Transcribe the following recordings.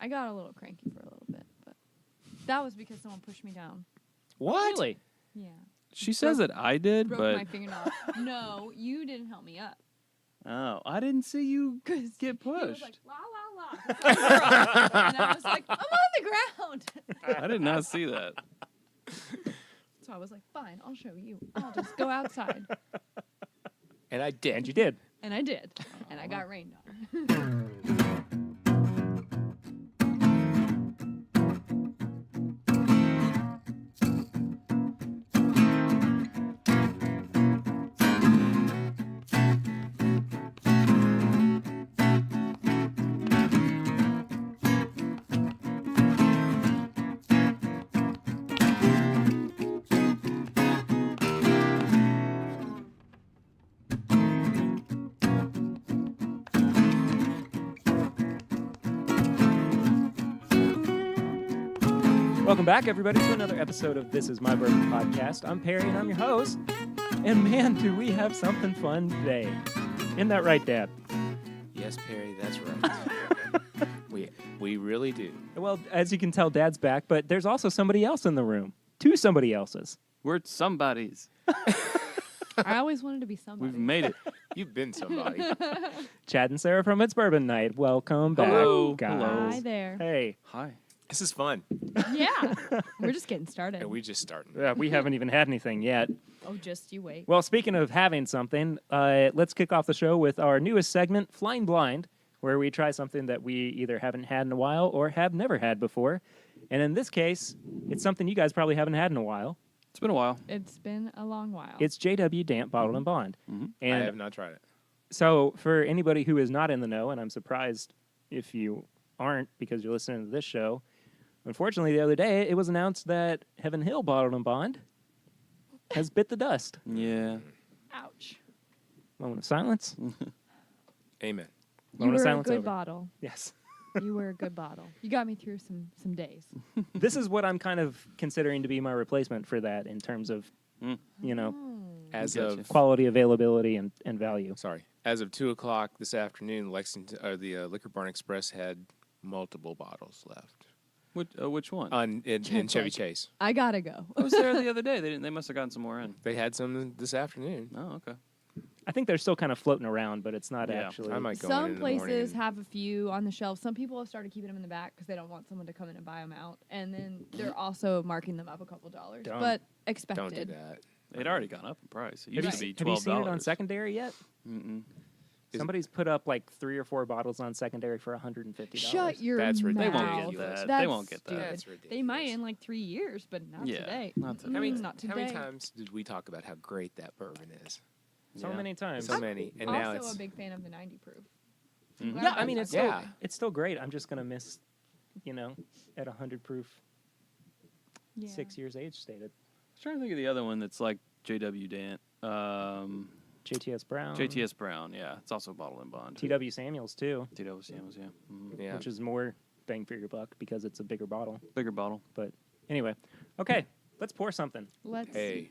I got a little cranky for a little bit, but that was because someone pushed me down. What? Really? Yeah. She says that I did, Broke but my fingernail. No, you didn't help me up. oh, I didn't see you get He was pushed. like, la, la, la. And I was like, I'm on the ground. I did not see that. So I was like, fine, I'll show you. I'll just go outside. And I did. And you did. And I did. And I got rained on. Welcome back, everybody, to another episode of This Is My Bourbon podcast. I'm Perry, and I'm your host. And man, do we have something fun today. Isn't that right, Dad? Yes, Perry, that's right. we really do. Well, as you can tell, Dad's back, but there's also somebody else in the room. Two somebody elses. We're somebodies. I always wanted to be somebody. We've made it. You've been somebody. Chad and Sarah from It's Bourbon Night. Welcome back, Hello. guys. Hello. Hi there. Hey. Hi. This is fun. Yeah. We're just getting started. And we just started. We haven't even had anything yet. Oh, just you wait. Well, speaking of having something, let's kick off the show with our newest segment, Flying Blind, where we try something that we either haven't had in a while or have never had before. And in this case, it's something you guys probably haven't had in a while. It's been a while. It's been a long while. It's JW Damp Bottled and Bond. Mm-hmm. And I have not tried it. so for anybody who is not in the know, and I'm surprised if you aren't because you're listening to this show, unfortunately, the other day, it was announced that Heaven Hill Bottled and Bond has bit the dust. Yeah. Ouch. Moment of silence. Amen. You Moment of were a silence good over. bottle. Yes. You were a good bottle. You got me through some days. This is what I'm kind of considering to be my replacement for that in terms of, you know, As Gotcha. of quality, availability, and value. as of 2:00 this afternoon, the Liquor Barn Express had multiple bottles left Which one? in Chad's Chevy like- Chase. I gotta go. I was there the other day. They must have gotten some more in. They had some this afternoon. Oh, okay. I think they're still kind of floating around, but it's not Yeah. actually. I might go in Some the morning places and- have a few on the shelf. Some people have started keeping them in the back because they don't want someone to come in and buy them out. And then they're also marking them up a couple dollars. Don't. But expected. Don't do that. It already gone up in price. It Have used you, to be have you $12. seen it on secondary yet? Mm-mm. Somebody's put up like 3 or 4 bottles on secondary for $150. Shut your That's mouth. They ridiculous. won't get that. That's They won't get that. stupid. That's ridiculous. They might in like 3 years, but not Yeah, today. not today. Not today. How many times did we talk about how great that bourbon is? So Yeah. many times. So many. And now Also it's a big fan of the 90 proof. Mhm. Yeah, I mean it's Yeah. still, it's still great. I'm just gonna miss, at 100 proof, Yeah. 6 years age stated. I was trying to think of the other one that's like JW Dant. JTS Brown, JTS Brown, yeah. It's also bottled in bond. TW Samuels too, TW Samuels, yeah. Mhm. yeah. which is more bang for your buck because it's a bigger bottle. Bigger bottle. But anyway, okay, let's pour something. Let's. Hey,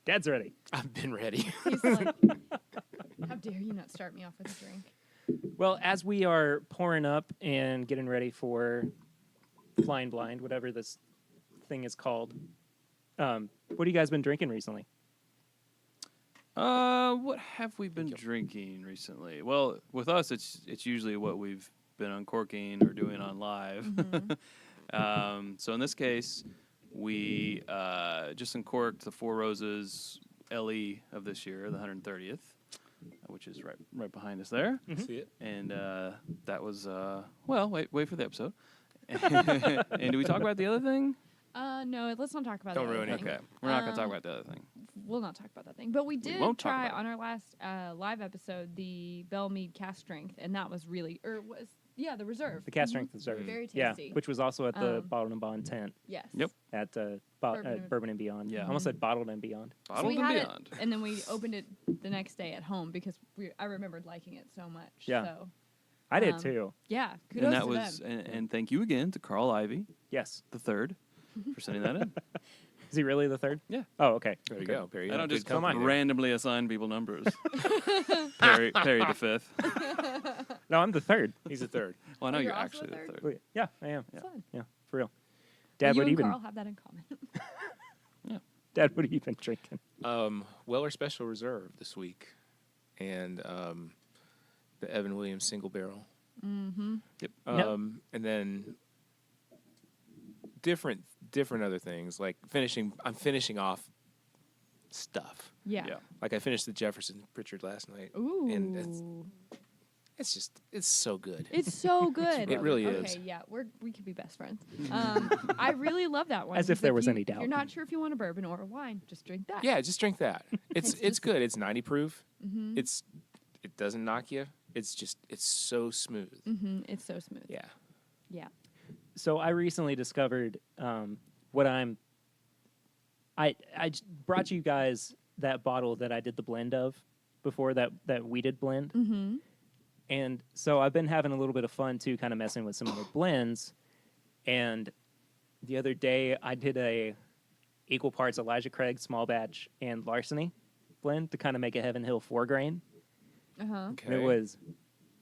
Dad's ready. I've been ready. He's like, how dare you not start me off with a drink? Well, as we are pouring up and getting ready for Flying Blind, whatever this thing is called, what have you guys been drinking recently? What have we been drinking recently? Well, with us, it's usually what we've been uncorking or doing on live. So in this case, we just uncorked the Four Roses LE of this year, the 130th, which is right behind us there. See it? And that was well, wait for the episode. And do we talk about the other thing? No, let's not talk about Don't that. ruin it. Okay, we're not gonna talk about the other thing. We'll not talk about that thing. But we did won't talk try about it. on our last live episode the Bell Mead Cast Strength, and that was really, the Reserve. The Cast Strength Reserve. Very Yeah, tasty. which was also at the Um, Bottled and Bond tent Yes. Yep. at Bourbon Bourbon and Beyond. Yeah. I almost said Bottled and Beyond. So Bottled we and had Beyond. it, and then we opened it the next day at home because I remembered liking it so much. Yeah. So, I did Um, too. yeah, kudos And that to was them. and thank you again to Carl Ivy, Yes. the third, for sending that in. Is he really the third? Yeah. Oh, okay. There you Good. go, Perry. I don't Good just company there. randomly assign people numbers. Perry the fifth. No, I'm the third. He's a third. Well, I know Oh, you're you're also actually the the third? third. Yeah, I am. Fun. Yeah, for real. You Dad, what and even? Carl have that in common. Dad, what have you been drinking? Weller Special Reserve this week, and the Evan Williams Single Barrel. Mm-hmm. Yep. And then different other things like I'm finishing off stuff. Yeah. Yeah. Like I finished the Jefferson Pritchard last night. Ooh. And it's so good. It's so good. It really okay, is. yeah, we could be best friends. I really love that one. As if 'cause there was any doubt. You're not sure if you want a bourbon or a wine, just drink that. Yeah, just drink that. It's good. It's 90 proof. Mm-hmm. It doesn't knock you. It's so smooth. Mm-hmm. It's so smooth. Yeah. Yeah. So I recently discovered what I brought you guys that bottle that I did the blend of before that weeded blend. Mm-hmm. And so I've been having a little bit of fun too, kind of messing with some of the blends. And the other day I did a equal parts Elijah Craig small batch and Larceny blend to kind of make a Heaven Hill 4-grain. Uh-huh. Okay. And it was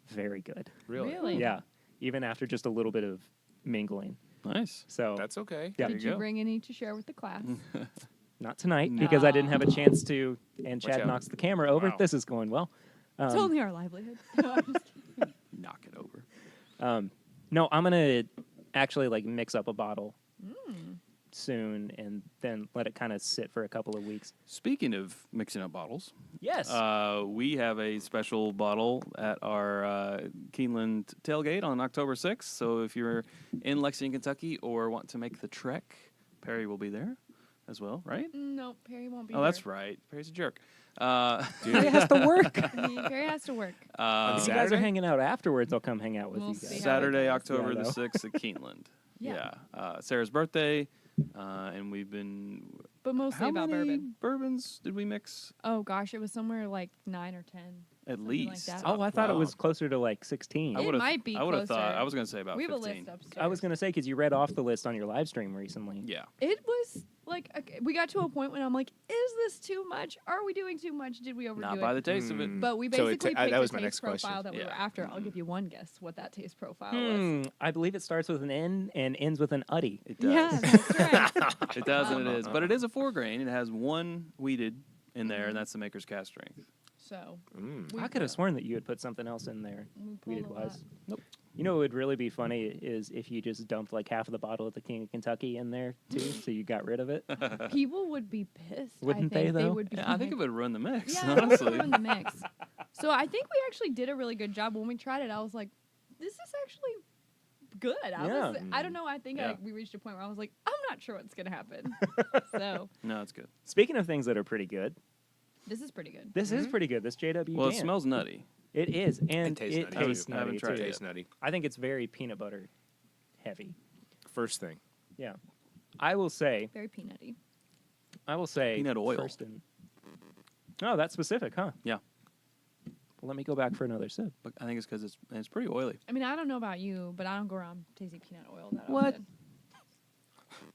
very good. Really? Yeah. Even after just a little bit of mingling. Nice. So That's okay. yeah. Did you you go. bring any to share with the class? Not tonight because I didn't have a chance to. And Watch Chad out. knocks the camera over. Wow. This is going well. It's only our livelihood. No, I'm just kidding. Knock it over. No, I'm gonna actually like mix up a bottle Mm. soon and then let it kind of sit for a couple of weeks. Speaking of mixing up bottles, Yes. we have a special bottle at our Keeneland tailgate on October 6th. So if you're in Lexington, Kentucky, or want to make the trek, Perry will be there as well, right? No, Perry won't be Oh, here. that's right. Perry's a jerk. it has to work. Perry has to work. If you guys are Saturday? hanging out afterwards, I'll come hang out with We'll you see guys. how Saturday, it goes. October Yeah, I the know. 6th at Keeneland. Yeah. Sarah's birthday, and we've been. But mostly How about many bourbon. bourbons did we mix? Oh, gosh, it was somewhere like 9 or 10. At Something like least. that. Oh, I thought it Wow. was closer to like 16. I It would've- might be I would have closer. thought. I was going to say about We have 15. a list upstairs. I was going to say because you read off the list on your live stream recently. Yeah. It was like, okay, we got to a point when I'm like, is this too much? Are we doing too much? Did we overdo Not it? by the taste of it. Mm. But we So basically it picked that a was my taste next question. profile that we were Yeah. after. I'll give you one guess what that taste profile was. I believe it starts with an N and ends with an uddy. It does. Yeah, that's right. It does and it is. But it is a 4-grain. It has one weeded in there, and that's the maker's cast strength. So Mm. we I could have sworn that you had put something else in there. we Weeded pulled a wise. lot. You know what would really be funny is if you just dumped like half of the bottle of the King of Kentucky in there too, so you got rid of it. People would be pissed. Wouldn't I they, think. though? would be Yeah, I think it like- would ruin the mix, Yeah, it would honestly. ruin the mix. So I think we actually did a really good job when we tried it. I was like, this is actually good. I don't know. I think Yeah. we reached a point where I was like, I'm not sure what's gonna happen. So No, it's good. Speaking of things that are pretty good, this is pretty good. this is pretty good. This JW. Well, it Dan. smells nutty. It is, and tastes it nutty, tastes too. I haven't nutty tried too. it Tastes nutty. I think it's very peanut butter heavy. First thing. Yeah, I will say. Very peanutty. Peanut oil. First in. Oh, that's specific, huh? Yeah. Well, let me go back for another sip. But I think it's because it's pretty oily. I mean, I don't know about you, but I don't go around tasting peanut oil that What? often.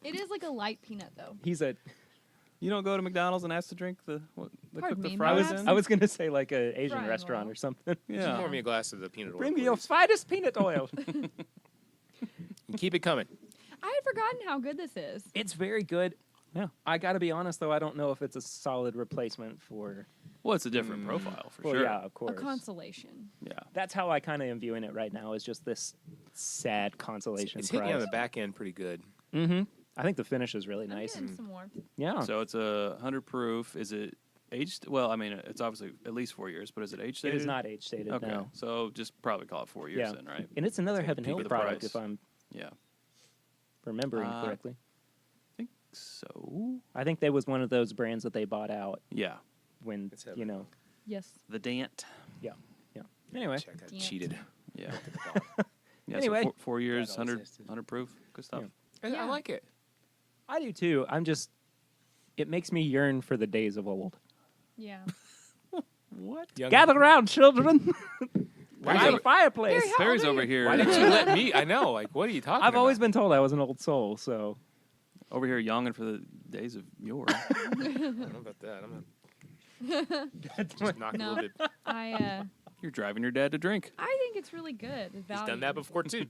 It is like a light peanut though. He's a. You don't go to McDonald's and ask to drink the Pardon cook the me, fries perhaps? in? I was gonna say like a Asian Frying restaurant oil. or something. Just Yeah. pour me a glass of the peanut oil. Bring me your please. finest peanut oil. And keep it coming. I had forgotten how good this is. It's very good. Yeah. I got to be honest though, I don't know if it's a solid replacement for. Well, it's a different profile for Well, sure. yeah, of A course. consolation. Yeah. That's how I kind of am viewing it right now. Is just this sad consolation It's hitting you on prize. the back end pretty good. Mm-hmm. I think the finish is really I'm nice. getting some warmth. Yeah. So it's a 100 proof. Is it aged? Well, I mean, it's obviously at least 4 years, but is it age it stated? is not age stated. Okay. No. So just probably call it 4 years Yeah. then, right? And it's another Heaven keep Hill it the product, price. if I'm Yeah. remembering Uh, correctly. I think so. I think there was one of those brands that they bought out Yeah. when It's Heaven you know. Hill. Yes. The Dant. Yeah. Anyway, Check, I Yeah. cheated. Yeah. Yeah, Anyway. so 4 years, That always 100, has to- 100 proof. Good stuff. Yeah. Yeah. I like it. I do too. It makes me yearn for the days of old. Yeah. What? Young- Gather around, children. Why By did the you- fireplace. Barry, how Perry's old are over you? here. Why didn't you let me? I know. Like, what are you talking about? I've always been told I was an old soul, so over here yawning for the days of yore. I don't know about that. I'm gonna just knock a No. little bit. I You're driving your dad to drink. I think it's really good. He's done that before too.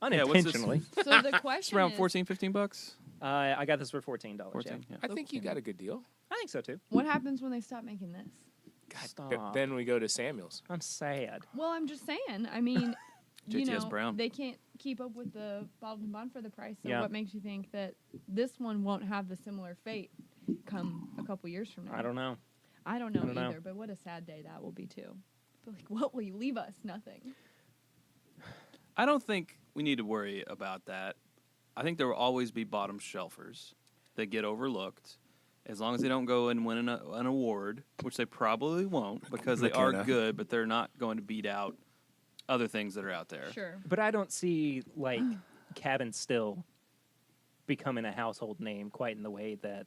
Unintentionally. So the It's question around is, 14, 15 bucks. I got this for $14. 14, yeah. I think you got a good deal. I think so too. what happens when they stop making this? Stop. Then we go to Samuel's. I'm sad. Well, I'm just saying. I mean, you JTS know, Brown. they can't keep up with the bottled and bond for the price. So Yeah. what makes you think that this one won't have the similar fate come a couple years from now? I don't know. I don't know I don't know. either. But what a sad day that will be too. But like, what will you leave us? Nothing. I don't think we need to worry about that. I think there will always be bottom shelfers that get overlooked. As long as they don't go and win an award, which they probably won't because they are McKenna. good, but they're not going to beat out other things that are out there. Sure. But I don't see like Cabin Still becoming a household name quite in the way that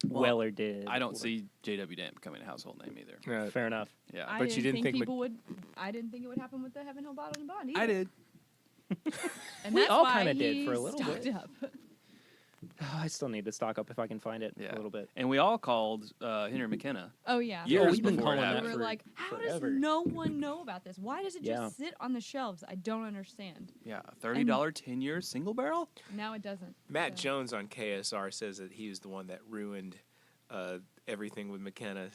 Well, Weller did. I don't or- see JW Dam becoming a household name either. Fair enough. Yeah. I But didn't you didn't think people would. I didn't think it would happen with the Heaven Hill Bottled and Bond either. I did. And We that's all why kinda did he for a little stocked bit. up. Oh, I still need to stock up if I can find it Yeah. a little bit. And we all called Henry McKenna. Oh yeah. Years we've been before it calling that We happened. were for like, how forever. does no one know about this? Why does it Yeah. just sit on the shelves? I don't understand. Yeah, a $30 10-year single barrel? Now it doesn't. Matt So- Jones on KSR says that he was the one that ruined everything with McKenna.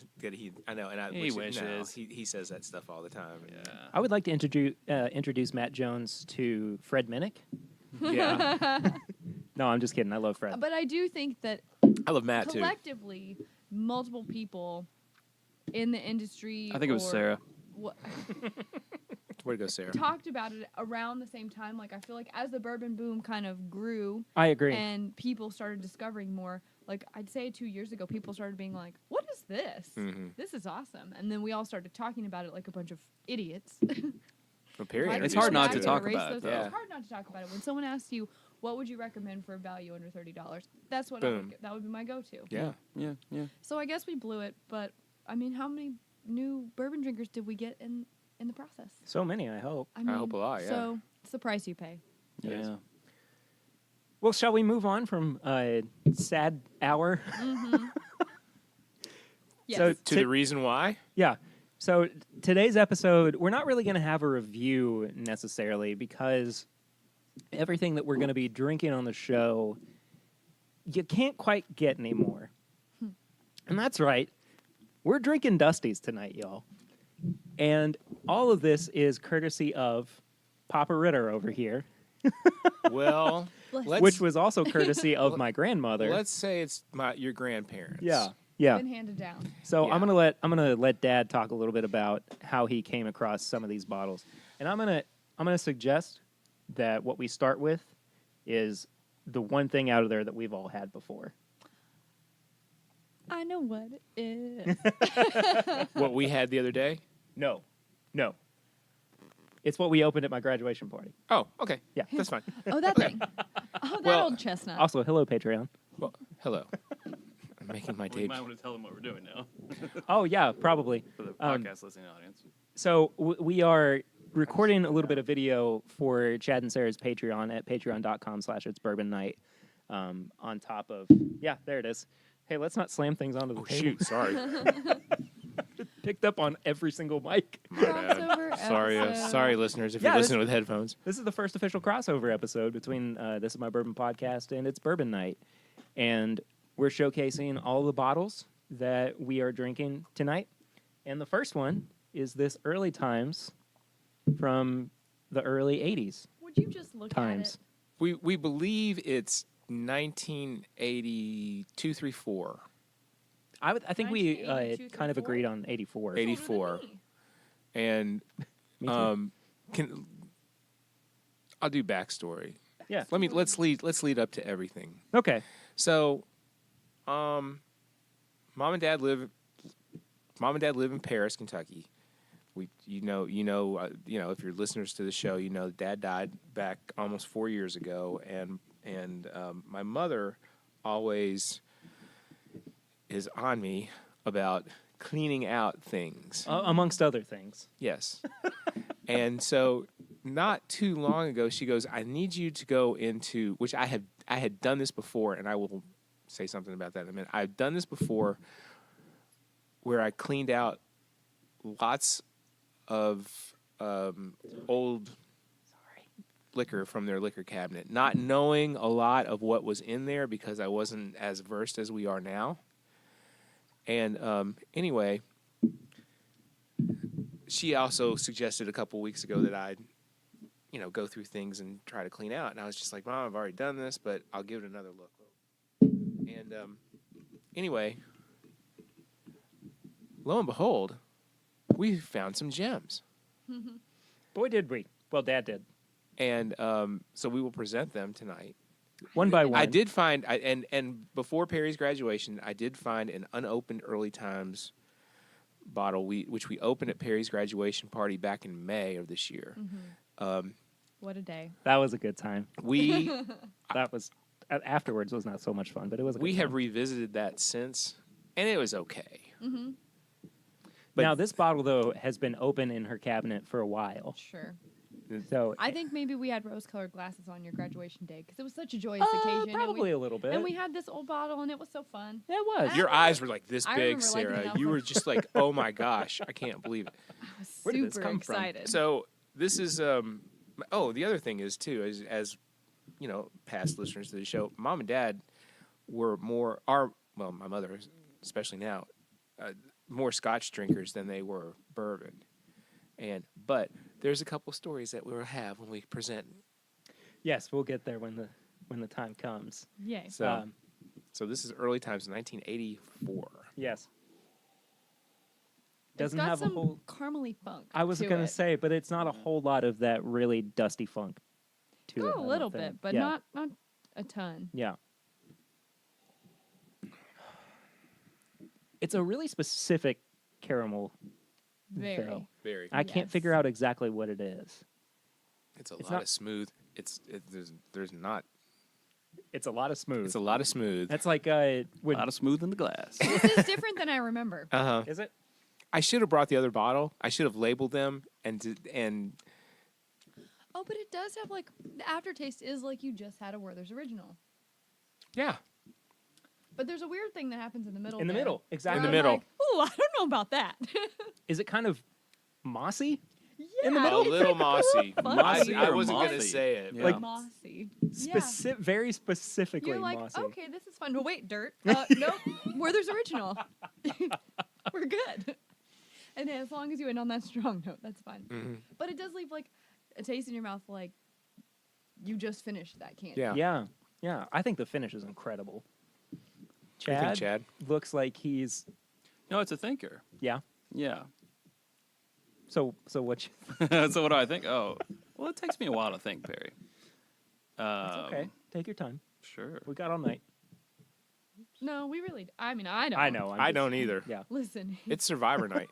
I know, and He no, wishes. he says that stuff all the time. Yeah. I would like to introduce Matt Jones to Fred Minnick. Yeah. No, I'm just kidding. I love Fred. But I do think that I love Matt too. collectively, multiple people in the industry. I think it was or Sarah. What, Way to go, Sarah. talked about it around the same time. Like I feel like as the bourbon boom kind of grew I agree. and people started discovering more, like I'd say 2 years ago, people started being like, "What is this? Mhm. This is awesome!" And then we all started talking about it like a bunch of idiots. Well, period. Why do It's people hard not have to talk erase about it, those- though. It's hard not to talk about it. When someone asks you, "What would you recommend for a value under $30?" That's what I Boom. would, that would be my go-to. Yeah. Yeah, yeah. So I guess we blew it, but I mean, how many new bourbon drinkers did we get in the process? So many, I hope. I mean, hope a lot, yeah. So it's the price you pay. It is. Yeah. Well, shall we move on from sad hour? Yes. So To Ti- the reason why? Yeah. So today's episode, we're not really going to have a review necessarily because everything that we're going to be drinking on the show, you can't quite get anymore. And that's right. We're drinking Dusties tonight, y'all. And all of this is courtesy of Papa Ritter over here, Well, Bless which was also courtesy of my grandmother. let's say it's your grandparents. Yeah. Yeah. been handed down. So Yeah. I'm gonna let Dad talk a little bit about how he came across some of these bottles, and I'm gonna suggest that what we start with is the one thing out of there that we've all had before. I know what it is. What we had the other day? No. It's what we opened at my graduation party. Oh, okay. Yeah. That's fine. Oh, that thing. Oh, that Well, old chestnut. Also, hello Patreon. Well, hello. I'm making my We debut. might want to tell them what we're doing now Oh yeah, probably. for the Um, podcast listening audience. So we are recording a little bit of video for Chad and Sarah's Patreon at patreon.com/It's Bourbon Night. On top of there it is. Hey, let's not slam things onto the Oh, table. shoot. Sorry. Picked up on every single mic. My bad. Crossover Sorry, episode. sorry, listeners, if Yeah, you're this- listening with headphones. This is the first official crossover episode between This Is My Bourbon Podcast and It's Bourbon Night. And we're showcasing all the bottles that we are drinking tonight. And the first one is this Early Times from the early 80s Would you just look times. We believe it's 1982, 3, 4. I think we 1982 kind of through agreed on 84. at it? 84. Older than me. And Me too. I'll do backstory. Yeah. Let's lead up to everything. Okay. So, mom and dad live in Paris, Kentucky. You know, if you're listeners to the show, you know, Dad died back almost 4 years ago, and my mother always is on me about cleaning out things. Amongst other things. Yes. And so not too long ago, she goes, I need you to go into, which I had done this before, and I will say something about that in a minute. I've done this before where I cleaned out lots of old liquor from their liquor cabinet, not knowing a lot of what was in there because I wasn't as versed as we are now. And anyway, she also suggested a couple weeks ago that I'd, go through things and try to clean out. And I was just like, Mom, I've already done this, but I'll give it another look. And anyway, lo and behold, we found some gems. Boy, did we. Well, Dad did. And so we will present them tonight. One by one. I did find, and before Perry's graduation, I did find an unopened Early Times bottle, which we opened at Perry's graduation party back in May of this year. What a day. That was a good time. We That was, afterwards was not so much fun, but it was a good we time. have revisited that since, and it was okay. But now, this bottle, though, has been open in her cabinet for a while. Sure. So I think maybe we had rose-colored glasses on your graduation day because it was such a joyous occasion. probably a little bit. And we had this old bottle, and it was so fun. Yeah, it was. Your eyes were like this I big, remember liking Sarah. that You one. were just like, oh my gosh, I can't believe it. I was Where did this super come from? excited. So this is the other thing is too, as past listeners to the show, Mom and Dad were my mother especially now, more Scotch drinkers than they were bourbon. But there's a couple stories that we'll have when we present. Yes, we'll get there when the time comes. Yay. So this is Early Times, 1984. Yes. It's Doesn't got have some a whole. caramely funk. I was to going to it. say, but it's not a whole lot of that really dusty funk to it. Got I a don't little think. bit, but Yeah. not a ton. Yeah. It's a really specific caramel. Very. though. Very. I can't Yes. figure out exactly what it is. It's a It's lot not- of smooth. There's not. It's a lot of smooth. It's a lot of smooth. That's like A when lot of smooth in the glass. This is different than I remember. is it? I should have brought the other bottle. I should have labeled them and Oh, but it does have like the aftertaste is like you just had a Werther's original. yeah. But there's a weird thing that happens in the middle. In the there, middle, exactly. In the where I'm middle. like, ooh, I don't know about that. Is it kind of mossy? Yeah, In the A middle? it's little like mossy. funky. Mossy I or wasn't gonna mossy? say it. Yeah. but Like- mossy. Very specifically You're like, mossy. okay, this is fun. But wait, dirt. Nope, Werther's original. We're good. And as long as you end on that strong note, that's fine. Mhm. But it does leave like a taste in your mouth, like you just finished that candy. Yeah. Yeah, yeah. I think the finish is incredible. What do you think, Chad Chad? looks like he's No, it's a thinker. yeah. Yeah. So what? So what do I think? Oh, well, it takes me a while to think, Perry. It's okay. Take your time. Sure. We got all night. No, we really. I mean, I don't. I know. I don't either. Yeah. Listen. It's Survivor night.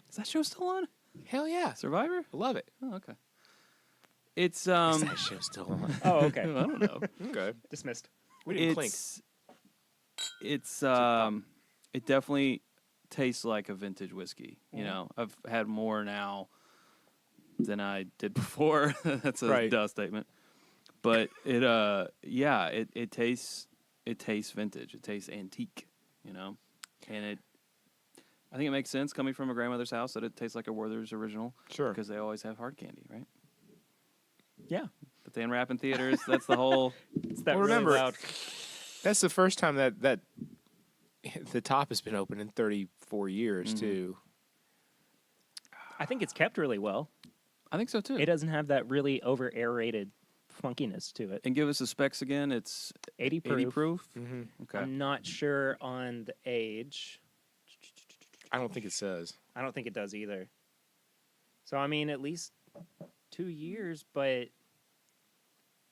Is that show still on? Hell yeah. Survivor? I love it. Oh, okay. It's Is that show still on? Oh, I okay. don't know. Okay. Dismissed. We didn't clink. It's it definitely tastes like a vintage whiskey. You know, I've had more now than I did before. That's a Right. duh statement. But it tastes vintage. It tastes antique, you know. And I think it makes sense coming from a grandmother's house that it tastes like a Werther's original Sure. because they always have hard candy, right? Yeah. But they unwrap in theaters. That's the whole. It's that Well, really remember- loud. That's the first time that the top has been open in 34 years, Mhm. too. I think it's kept really well. I think so too. It doesn't have that really over aerated funkiness to it. And give us the specs again. It's 80 proof. 80 proof. Mm-hmm. Okay. I'm not sure on the age. I don't think it says. I don't think it does either. So I mean, at least 2 years, but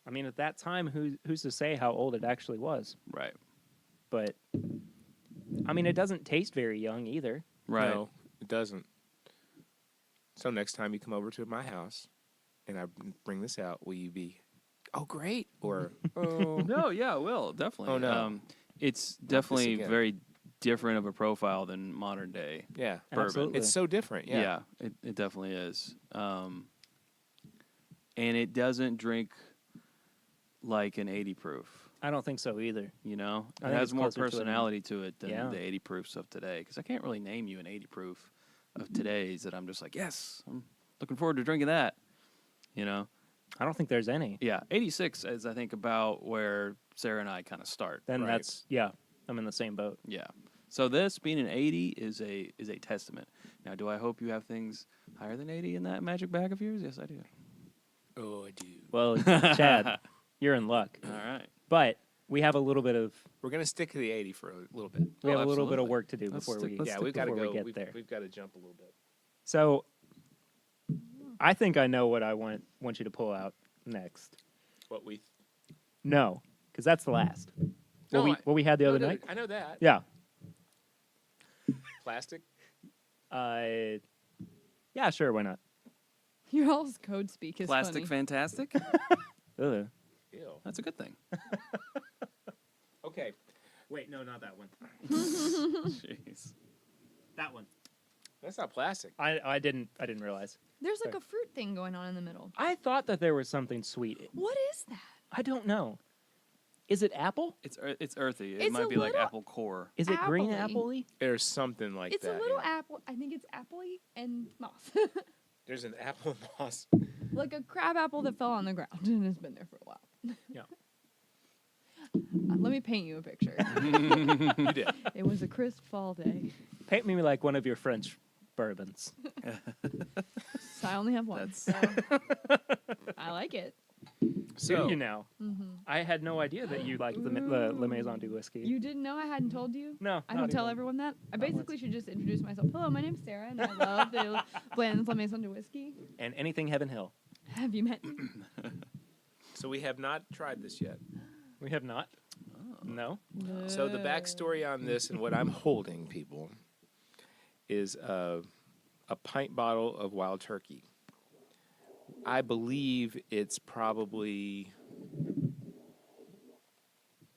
I mean, at that time, who's to say how old it actually was? Right. But I mean, it doesn't taste very young either. Right. No, it doesn't. So next time you come over to my house and I bring this out, will you be, oh, great? Or, oh, No, yeah, will definitely. Oh, no. It's definitely again. very different of a profile than modern day yeah. bourbon. Absolutely. It's so different. Yeah. it definitely is. And it doesn't drink like an 80 proof. I don't think so either. You know, I it think has it's more closer to an- personality to it than Yeah. the 80 proofs of today. Because I can't really name you an 80 proof of today's that I'm just like, yes, I'm looking forward to drinking that. You know, I don't think there's any. yeah, 86 is I think about where Sarah and I kind of start. Then Right. that's I'm in the same boat. Yeah. So this being an 80 is a testament. Now, do I hope you have things higher than 80 in that magic bag of yours? Yes, I do. Oh, I do. Well, Chad, you're in luck. All right. But we have a little bit of We're gonna stick to the 80 for a little bit. we Oh, have a little bit of absolutely. work to do Let's before stick- we let's Yeah, stick we've got to before go. we get there. We've got to jump a little bit. So I think I know what I want you to pull out next. What we? No, because that's the last. No, What we had the other no, night? I know that. Yeah. Plastic. Yeah, sure, why not? Your all's code speak is Plastic funny. fantastic? Ugh. Ew. That's a good thing. Okay. Wait, no, not that one. Jeez. That one. That's not plastic. I didn't realize. There's like Sorry. a fruit thing going on in the middle. I thought that there was something sweet. What is that? I don't know. Is it apple? It's earthy. It It's might a be like little- apple core. Is it green Appley. apple-y? There's something like It's that. a little yeah. apple. I think it's appley and moss. There's an apple moss. Like a crab apple that fell on the ground and has been there for a while. Yeah. Let me paint you a picture. You did. It was a crisp fall day. Paint me like one of your French bourbons. So I only have one. That's- So I like it. So Do you now? I had no idea that you liked the Le Maison du Whiskey. You didn't know I hadn't told you? No, I not don't tell even. everyone that. I Not basically should just introduce myself. Hello, my name's Sarah, and I love the Bland's La Maison de Whiskey. And anything Heaven Hill. Have you met me? So we have not tried this yet. We have not. No. So the backstory on this and what I'm holding, people, is a pint bottle of wild turkey. I believe it's probably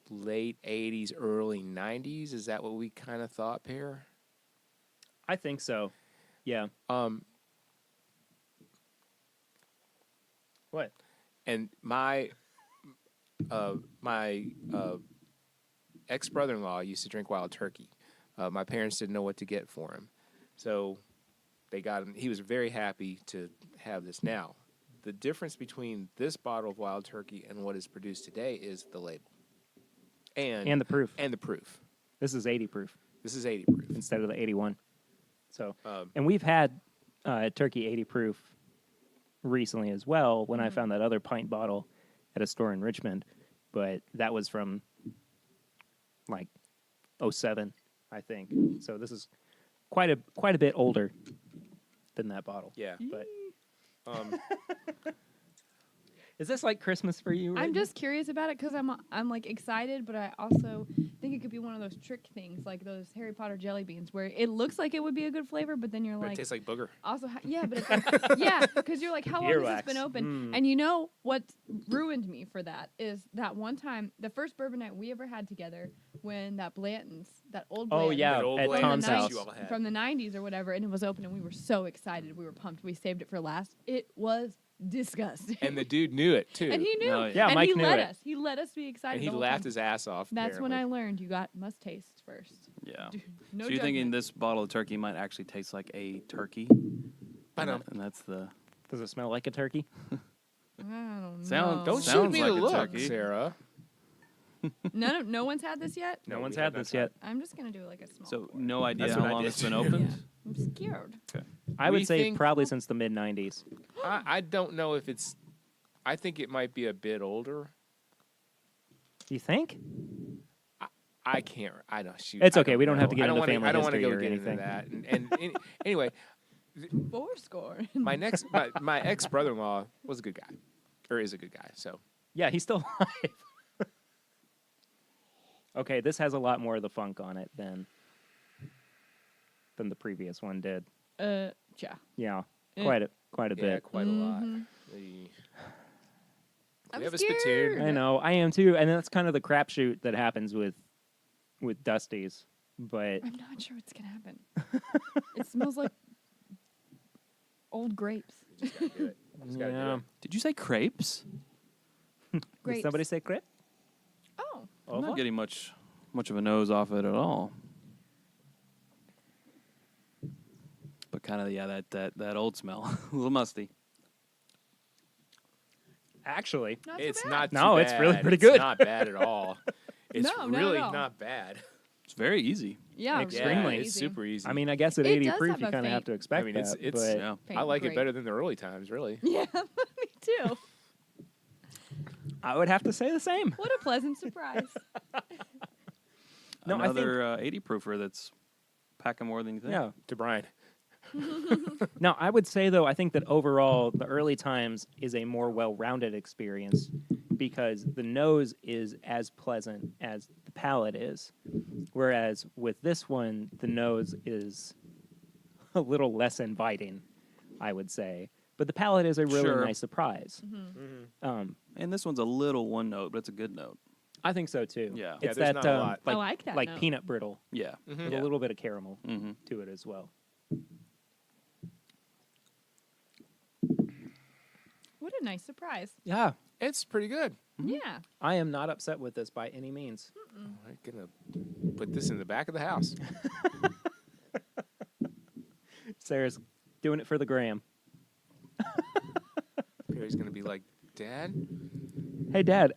late 80s, early 90s. Is that what we kind of thought, Pear? I think so. Yeah. What? And my ex-brother-in-law used to drink wild turkey. My parents didn't know what to get for him, so they got him. He was very happy to have this. Now, the difference between this bottle of wild turkey and what is produced today is the label And the proof. and the proof. This is 80 proof This is 80 proof. instead of the 81. So, Um, and we've had turkey 80 proof recently as well when I found that other pint bottle at a store in Richmond, but that was from like 07, I think. So this is quite a bit older than that bottle. Yeah. But Um, is this like Christmas for you? right I'm now? just curious about it because I'm like excited, but I also think it could be one of those trick things, like those Harry Potter jelly beans, where it looks like it would be a good flavor, but then you're but it like, tastes like booger. also, yeah, but it's like, yeah, because you're like, how long has this Earwax. been open? Mm. And you know what ruined me for that is that one time, the first bourbon night we ever had together, when that Blanton's, that old Oh Blanton's yeah, That old at Blanton's Tom's that house. you all had. from the 90s or whatever, and it was open, and we were so excited, we were pumped, we saved it for last. It was disgusting. And the dude knew it too. And he knew. Oh, yeah. and Mike he knew let it. us. He let us be excited. And he the whole laughed time. his ass off. That's when apparently. I learned you must taste first. Yeah. Dude, no So you're thinking judgment. this bottle of turkey might actually taste like a turkey? I know. And that's the Does it smell like a turkey? I don't Sound- know. Don't shoot Sounds me like the a look, turkey. Sarah. No one's had this yet. No No, one's we had have not this tried yet. I'm just gonna do like a small. so pour. no idea That's how what I long did it's been too. opened. Yeah. I'm scared. I We would say think- probably since the mid 90s. I don't know if it's. I think it might be a bit older. You think? I can't. I don't shoot. It's I okay, we don't have to know. get I don't into wanna- family I don't wanna history go or get anything. into that. And anyway, Four score. my ex brother-in-law was a good guy, or is a good guy. So Yeah, he's still alive. Okay, this has a lot more of the funk on it than the previous one did. Yeah. Yeah, Eh. quite a yeah, bit. quite a lot. Mhm. The- I'm we have a scared. spittoon. I know, I am too, and that's kind of the crapshoot that happens with Dusty's. But I'm not sure what's gonna happen. It smells like old grapes. We just gotta do it. Just gotta do yeah, it. Did you say crepes? did Grapes. somebody say crepe? Oh. I'm not getting much of a nose off it at all. But kind of that old smell, a little musty. Actually, Not so It's bad. not too No, bad. it's really pretty It's good. not bad at all. It's No, not at really all. not bad. It's very easy. Yeah, Extremely. Yeah, it's super easy. I mean, I guess at It 80 does proof, have you a kind of have faint- to expect I mean, it's- that. it's- but Yeah. Faint I like grape. it better than the early times, really. Yeah, me too. I would have to say the same. What a pleasant surprise. No, I think- Another 80 proofer that's packing more than you think. Yeah. To Brian. Now, I would say, though, I think that overall, the early times is a more well-rounded experience because the nose is as pleasant as the palate is. Whereas with this one, the nose is a little less inviting, I would say. But the palate is a really Sure. nice surprise. And this one's a little one note, but it's a good note. I think so, too. Yeah. Yeah, It's there's that, not a lot. I like that like note. peanut brittle Yeah. with Yeah. a little bit of caramel Mm-hmm. to it as well. What a nice surprise. Yeah. It's pretty good. Yeah. I am not upset with this by any means. I'm gonna put this in the back of the house. Sarah's doing it for the gram. Perry's gonna be like, Dad, Hey, Dad,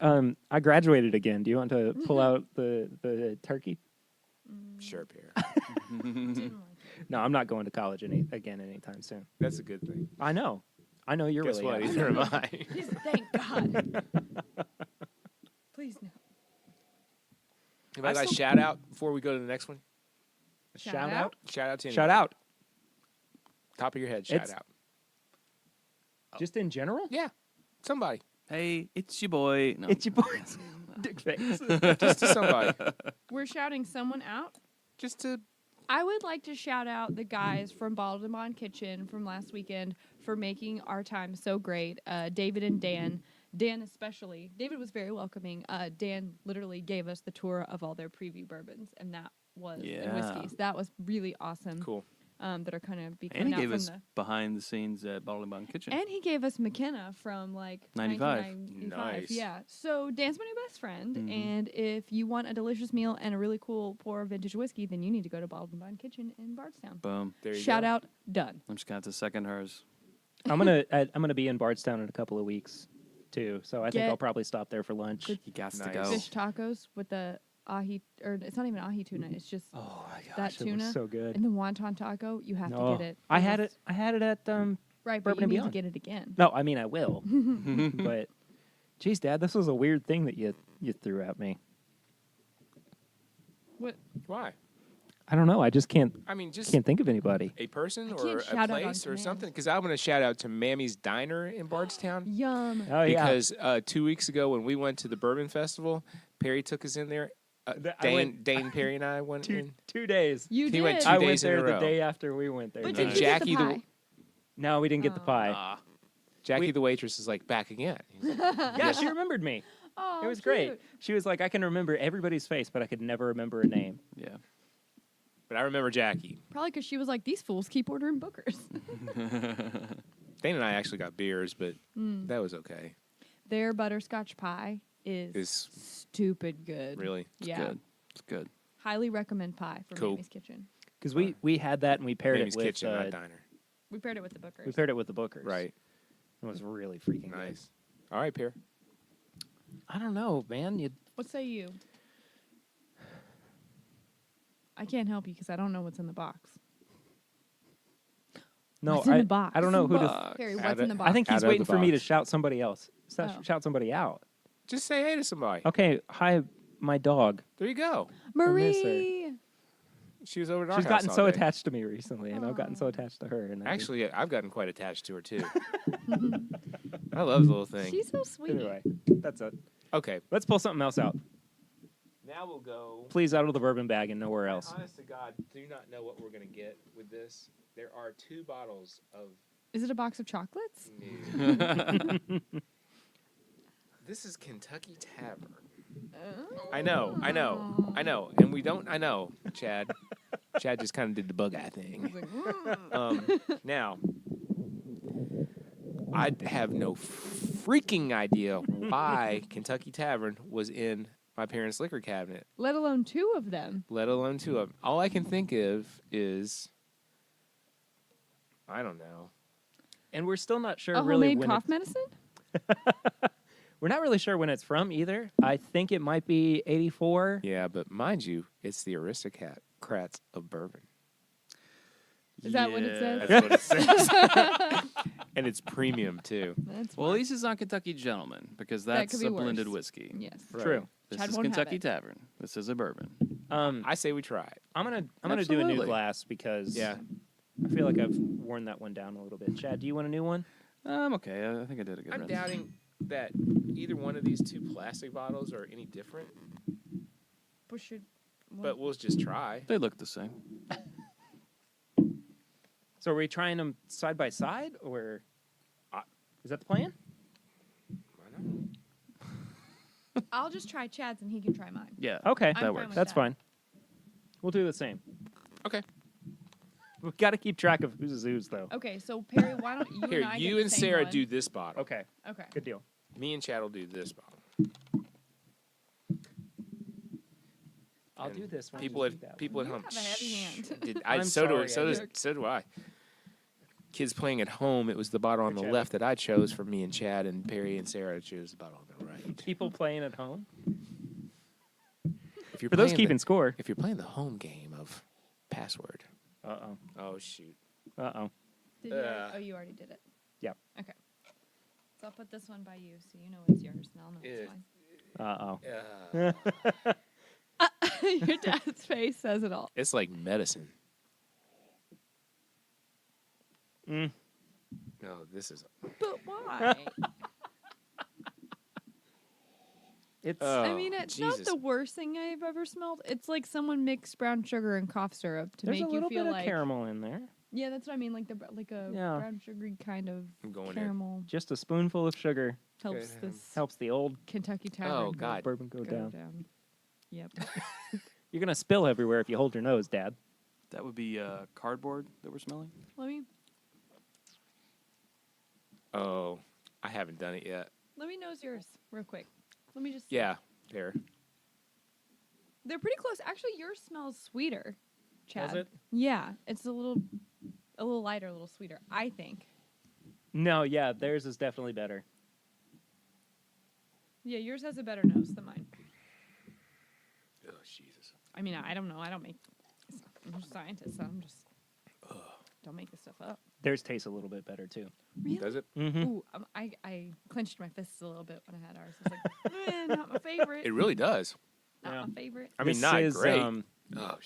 I graduated again. Do you want to pull out the turkey? sure, Perry. Didn't like it. No, I'm not going to college again anytime soon. That's a good thing. I know you're Guess really what? happy. Neither am I. Please, thank God. Please no. Have I got a still- shout out before we go to the next one? Shout out. Shout out to Shout anyone. out. Top of your head, shout It's- out. Just in general? Yeah, somebody. Hey, it's your boy. No. It's your boy. Dick face. Just to somebody. We're shouting someone out. Just to I would like to shout out the guys from Bourbon Kitchen from last weekend for making our time so great. David and Dan. Dan especially. David was very welcoming. Dan literally gave us the tour of all their preview bourbons, and that was and Yeah. whiskeys. That was really awesome. cool. That are kind of be And coming he out gave from us the. behind the scenes at Bourbon Kitchen. And he gave us McKenna from like 95. 1995. Nice. Yeah. So Dan's my new best friend. Mhm. And if you want a delicious meal and a really cool pour of vintage whiskey, then you need to go to Bourbon Kitchen in Bardstown. Boom. There you Shout go. out, done. I'm just going to have to second hers. I'm gonna be in Bardstown in a couple of weeks too, so I think Get- I'll probably stop there for lunch. Good He got to Nice. go. Fish tacos with the ahi, or it's not even ahi tuna. It's just Oh my gosh, that it tuna was so good. and the wonton taco. You have No, to get it. I had was- it. I had it at Right, but Bourbon you and need Beyond. to get it again. No, I mean I will. But, geez, Dad, this was a weird thing that you threw at me. What? Why? I don't know. I just can't I mean, just think of anybody. a person I or can't a shout out on place or command. something. Because I'm going to shout out to Mammy's Diner in Bardstown. Yum. Oh yeah. Because 2 weeks ago when we went to the Bourbon Festival, Perry took us in there. I went- Dane Perry and I went two in. 2 days. You He did. went 2 I days went in a there the row. day after we went there. But And did you Jackie get the the- pie? No, we didn't get the pie. Ah. Jackie We- the waitress is like, back again. Yeah, she remembered me. Oh, It was cute. great. She was like, I can remember everybody's face, but I could never remember a name. Yeah. But I remember Jackie. Probably because she was like, these fools keep ordering bookers. Dane and I actually got beers, but Mm. that was okay. Their butterscotch pie is Is stupid good. really Yeah. Good. It's good. Highly recommend pie from Cool. Mammy's Kitchen. Because we had that and we paired Mammy's it with Kitchen, not diner. We paired it with the bookers. we paired it with the Bookers. Right. It was really freaking Nice. All right, Perry. good. I don't know, man. You What say you? I can't help you because I don't know what's in the box. no, What's in I, the box? I don't know who to. Box. Harry, Add what's it- in the box? I think he's Out of waiting the for me to box. shout somebody else. Oh. Shout somebody out. Just say hey to somebody. Okay, hi, my dog. There you go. miss her. Marie. She was over at our She's house gotten all so day. attached to me recently, and I've gotten so Aw. attached to her. And I think- Actually, I've gotten quite attached to her too. I love the little thing. She's so sweet. anyway, that's it. Okay. Let's pull something else out. Now we'll go. Please, out of the bourbon bag and nowhere else. Honest to God, do not know what we're gonna get with this. There are 2 bottles of Is it a box of chocolates? new. This is Kentucky Tavern. I know, and we don't. I know, Chad. Chad just kind of did the bug eye thing. Now, I have no freaking idea why Kentucky Tavern was in my parents' liquor cabinet, Let alone 2 of them. let alone 2 of them. All I can think of is, I don't know. And we're still not sure A really homemade when cough it's, medicine? we're not really sure when it's from either. I think it might be 84. Yeah, but mind you, it's the aristocrats of bourbon. Is that what it says? That's what it says. And it's premium, too. That's Well, at fine. least it's not Kentucky Gentleman because That that's could be a blended worse. whiskey. Yes. True. This Chad is won't have Kentucky it. Tavern. This is a bourbon. I say we try it. I'm gonna do a new Absolutely. glass because Yeah. I feel like I've worn that one down a little bit. Chad, do you want a new one? I'm okay. I think I did a good I'm rinse. doubting that either one of these 2 plastic bottles are any different, Push your. but we'll just try. They look the same. So are we trying them side by side, or is that the plan? Why not? I'll just try Chad's and he can try mine. Yeah. Okay, I'm fine that works. with that's that. fine. We'll do the same. Okay. We've got to keep track of who's whose, though. Okay, so Perry, why don't you Here, and I you get the and same Sarah one? do this bottle. Okay, Okay. good deal. Me and Chad will do this bottle. I'll And do this one. People you at do that people one. at You home. have a heavy hand. Did, I'm so do sorry, so do I. Kids playing at home. It was the bottle on Here, the Chad. left that I chose for me and Chad, and Perry and Sarah chose the bottle on the right. People playing at home. If you're For those playing keeping score. if you're playing the home game of password. Uh-oh. Oh shoot. Uh-oh. Did you already, Uh, oh, you already did it. Yep. Okay. So I'll put this one by you, so you know it's yours, and I'll know it's Yeah. Uh-oh. mine. Your dad's face says it all. It's like medicine. Mm. No, this is. But why? It's I mean, it's Jesus. not the worst thing I've ever smelled. It's like someone mixed brown sugar and cough syrup to there's make a you little feel bit like of caramel in there. Yeah, that's what I mean. Like like a Yeah. brown sugary kind of I'm going there. caramel Just a spoonful of sugar helps Good. this helps the old Kentucky Tavern. Oh, God. bourbon go down. Yep. You're gonna spill everywhere if you hold your nose, Dad. That would be cardboard that we're smelling. let me Oh, I haven't done it yet. nose yours real quick. Let me just. Yeah, there. They're pretty close. Actually, yours smells sweeter, Chad. Does it? Yeah, it's a little lighter, a little sweeter. I think. No, yeah, theirs is definitely better. Yeah, yours has a better nose than mine. Oh Jesus. I mean, I don't know. I don't make. I'm just a scientist. So I'm just. Don't make this stuff up. Theirs tastes a little bit better too. Really? Does it? Mm-hmm. Ooh, I clenched my fists a little bit when I had ours. I was like, not my favorite. It really does. Not Yeah. my favorite. I mean, not great. Oh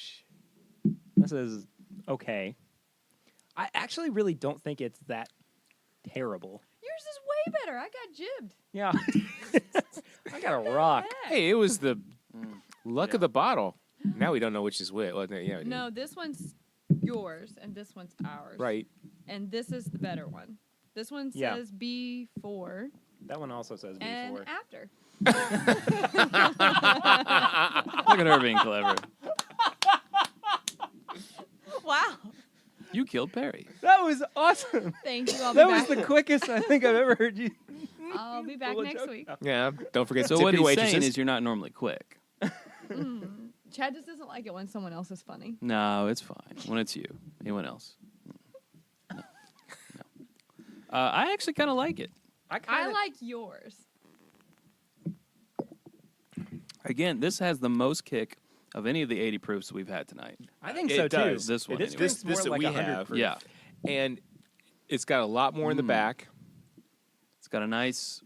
This is okay. I actually really don't think it's that terrible. Yours is way better. I got jibbed. Yeah. I got a rock. Heck. Hey, it was the luck Yeah. of the bottle. Now we don't know which is which. Well, yeah, we do. No, this one's yours and this one's ours. Right. And this is the better one. This one Yeah. says before That one also says and before. after. Look at her being clever. Wow. You killed Perry. That was awesome. Thank you. I'll be That was back. the quickest I think I've ever heard you. I'll be back pull a next joke week. out. Yeah. Don't forget So to what tip your he's waitresses. saying is you're not normally quick. Chad just doesn't like it when someone else is funny. No, it's fine. When it's you. Anyone else? No. No. I actually kind of like it. I like yours. Again, this has the most kick of any of the 80 proofs we've had tonight. I think It so does. too. This one This anyway. drink's This more that like we 100 have. proof. Yeah. And it's got a lot more in the back. It's got a nice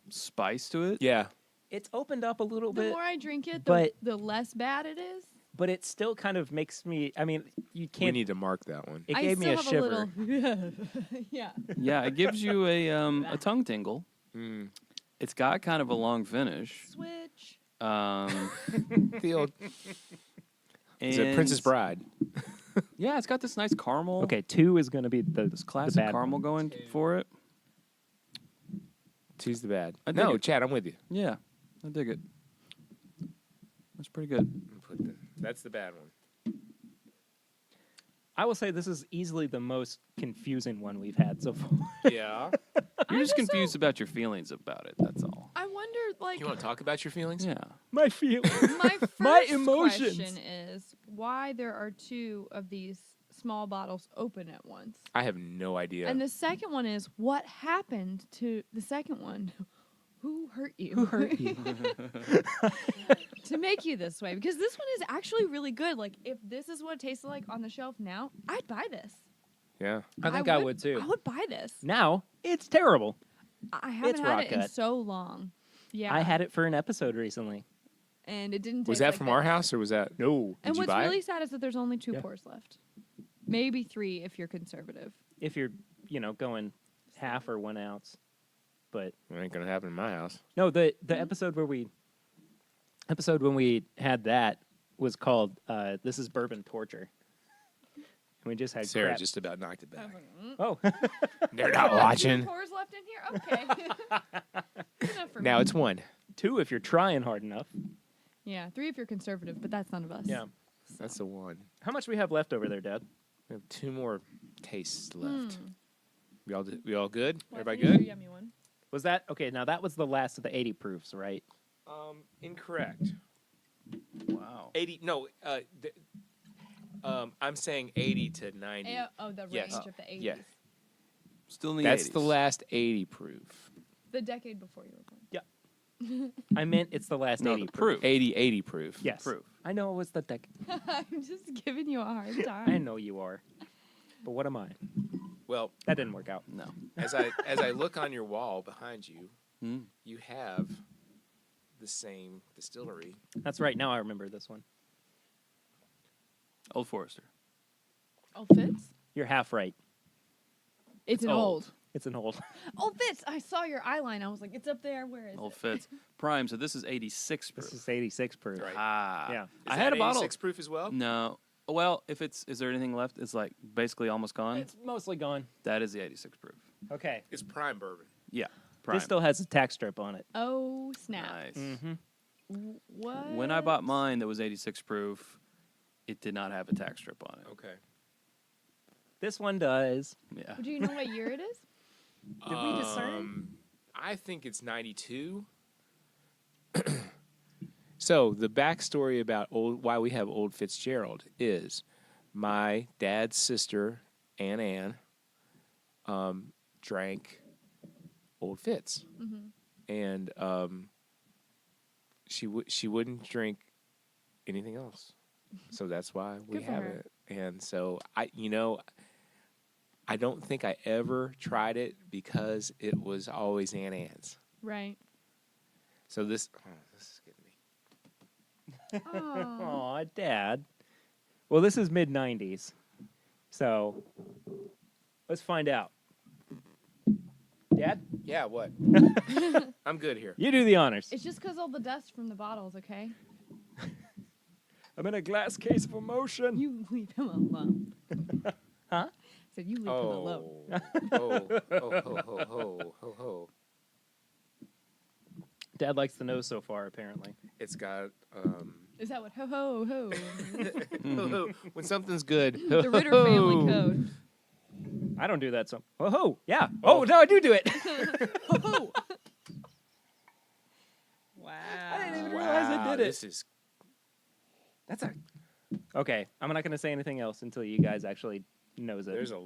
spice to it. Yeah. It's opened up a little The bit, more I drink it, but- the less bad it is. but it still kind of makes me. I mean, you We can't. need to mark that one. It I gave me a still shiver. have a little. Yeah. Yeah, it gives you a tongue tingle. Mm. It's got kind of a long finish. Switch. The old is it and- Princess Bride? Yeah, it's got this nice caramel. Okay, 2 is going to be This the classic bad caramel one. going for it. Two's the bad. I dig No, it. Chad, I'm with you. Yeah, I dig it. That's pretty good. That's the bad one. I will say this is easily the most confusing one we've had so far. Yeah. You're just just confused about your feelings about it. That's all. I wonder, like, You want to talk about your feelings? Yeah. My feelings. my first My emotions. question is why there are 2 of these small bottles open at once. I have no idea. And the second one is what happened to the second one? Who hurt you? Who hurt you? To make you this way? Because this one is actually really good. Like, if this is what it tasted like on the shelf now, I'd buy this. yeah. I think I would too. I would buy this. Now it's terrible. I haven't It's had rock it in gut. so long. Yeah. I had it for an episode recently. And it didn't taste Was that like from this. our house or was that? No. And Did you what's buy really it? sad is that there's only 2 Yeah. pours left. Maybe 3 if you're conservative. If you're, going half or 1 ounce. But It ain't gonna happen in my house. no, the episode when we had that was called This is Bourbon Torture. And we just had Sarah crap. just about knocked it back. Oh. They're not 2 watching. pours left in here? Okay. Good enough for Now me. it's 1. 2 if you're trying hard enough. Yeah, 3 if you're conservative, but that's none of us. Yeah. That's the 1. How much we have left over there, Dad? We have 2 more tastes left. Hmm. We all good? Well, Everybody finish your good? Yummy one. Was that okay? Now that was the last of the 80 proofs, right? Incorrect. Wow. 80. No. I'm saying 80 to 90. The range Yes. of the 80s. Yeah. Still in the That's 80s. the last 80 proof. The decade before you were born. I meant it's the last No, 80 the proof. 80 proof. Yes. Proof. I know it was the deck. I'm just giving you a hard time. I know you are. But what am I? Well, That didn't work out. No. as I look on your wall behind you, Mm. you have the same distillery. That's right. Now I remember this one. Old Forester. Old Fitz? You're half right. It's an old. It's an old. Old Fitz! I saw your eye line. I was like, it's up there. Where is Old it? Fitz. Prime. So this is 86 proof. This is 86 proof. Right. Ah. Yeah. Is I had that a bottle. 86 proof as well? No. Well, is there anything left? It's like basically almost gone. It's mostly gone. That is the 86 proof. Okay. It's prime bourbon. Yeah. Prime. This still has a tax strip on it. Oh, snap. Nice. Mm-hmm. What? When I bought mine that was 86 proof, it did not have a tax strip on it. Okay. This one does. Yeah. Do you know what year it is? Did we discern? I think it's 92. So the backstory about why we have Old Fitzgerald is my dad's sister, Ann, drank Old Fitz, and she wouldn't drink anything else, so that's why we Good for have her. it. And so I don't think I ever tried it because it was always Ann's. Right. So this is getting me. Oh. Aw, Dad. Well, this is mid 90s. So let's find out. Dad, Yeah, what? I'm good here. you do the honors. It's just because all the dust from the bottles, okay? I'm in a glass case of emotion. You leave him alone. Huh? I said, you leave him alone. Ho. Dad likes the nose so far, apparently. It's got Is that what ho ho ho? when something's good. The Ritter family code. I don't do that. So, oh, yeah. Oh, no, I do it. Ho ho. Wow. I didn't even realize I did it. This is That's a. Okay, I'm not going to say anything else until you guys actually knows it. there's a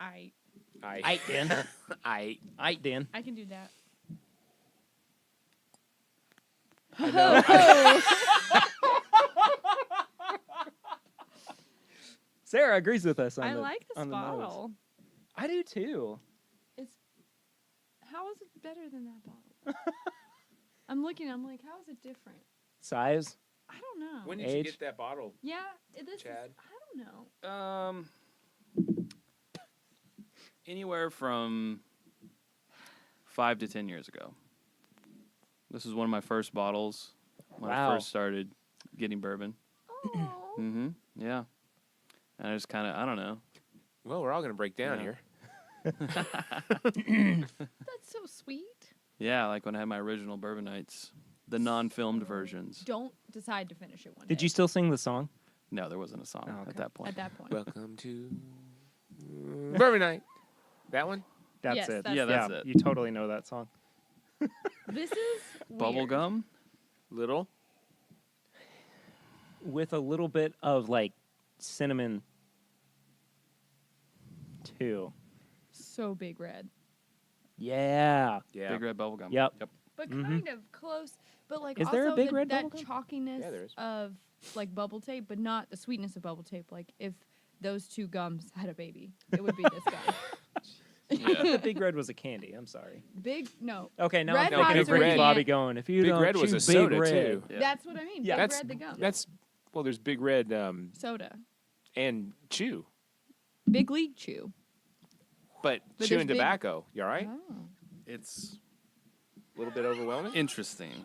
I Aight, Dan. Aight, Dan. I can do that. I know. Sarah agrees with us on I the like this on the nose. bottle. I do too. It's how is it better than that bottle? I'm looking. I'm like, how is it different? Size. I don't know. When did you Age? get that bottle? Yeah, this Chad? is. I don't know. Anywhere from 5 to 10 years ago. This is one of my first bottles when Wow. I first started getting bourbon. Oh, Mm-hmm. Yeah. And I just kind of, I don't know. Well, we're all gonna break down Yeah. here. that's so sweet. Yeah, like when I had my original bourbon nights, the non-filmed versions. Don't decide to finish it one Did day. you still sing the song? No, there wasn't a song Oh, okay. at that point. At that point. Welcome to Bourbon Night. That one? That's Yes, it. that's Yeah, that's yeah, it. You totally know that song. This is Bubble weird. gum. Little. With a little bit of like cinnamon too. So big red. Yeah. Yeah. Big red bubble gum. Yep. But Mhm. kind of close. But like Is also there a big red that bubble gum? chalkiness Yeah, there is. of like bubble tape, but not the sweetness of bubble tape. Like if those two gums had a baby, it would be this gum. The Big Red was a candy. I'm sorry. Big no. Okay, now Red I'm thinking Hots of are Ricky red. Bobby going. If you Big don't Red was chew a Big soda Red. too. Yeah. That's what I mean. Yeah. Big That's red the gum. well. There's Big Red Soda. and Chew, Big League Chew. but But chewing there's big- tobacco. You all right? Oh. It's A little bit overwhelming. interesting.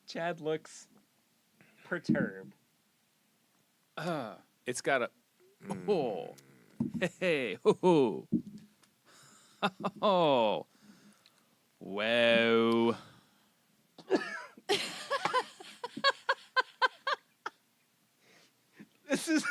Chad looks perturbed. It's got a. Oh. Hey. Ho. Oh. Wow. This is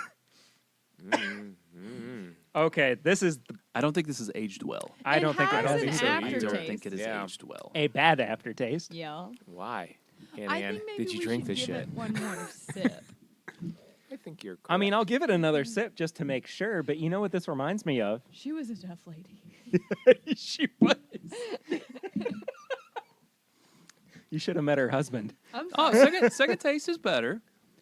okay. This is. I don't think this is aged well. I It don't think has it has an to be I aftertaste. don't think it is Yeah. aged well. a bad aftertaste. Yeah. Why? And I Ann, think maybe did you we drink should this give shit? it one more sip. I think you're. I mean, correct. I'll give it another sip just to make sure. But you know what this reminds me of? She was a tough lady. She was. You should have met her husband. I'm Oh, sorry. second taste is better.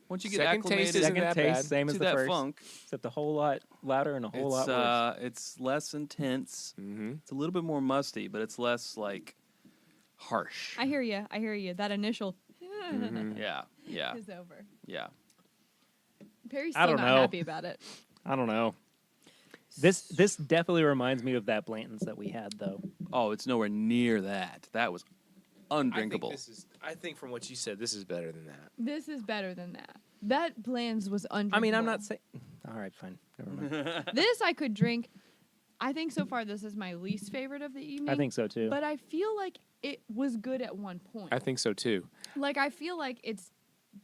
Once you get Second acclimated taste isn't Second that taste, bad. same as to the that first, funk, except a whole lot louder and a whole lot worse. it's less intense. Mm-hmm. It's a little bit more musty, but it's less like harsh. I hear you. I hear you. That initial Yeah, yeah, is over. yeah. Perry's I still don't not know. happy about it. I don't know. This definitely reminds me of that Blanton's that we had, though. Oh, it's nowhere near that. That was undrinkable. I think from what you said, this is better than that. This is better than that. That Bland's was undrinkable. I mean, I'm not saying. All right, fine. Never mind. This I could drink. I think so far this is my least favorite of the evening. I think so too. But I feel like it was good at one point. I think so too. Like I feel like it's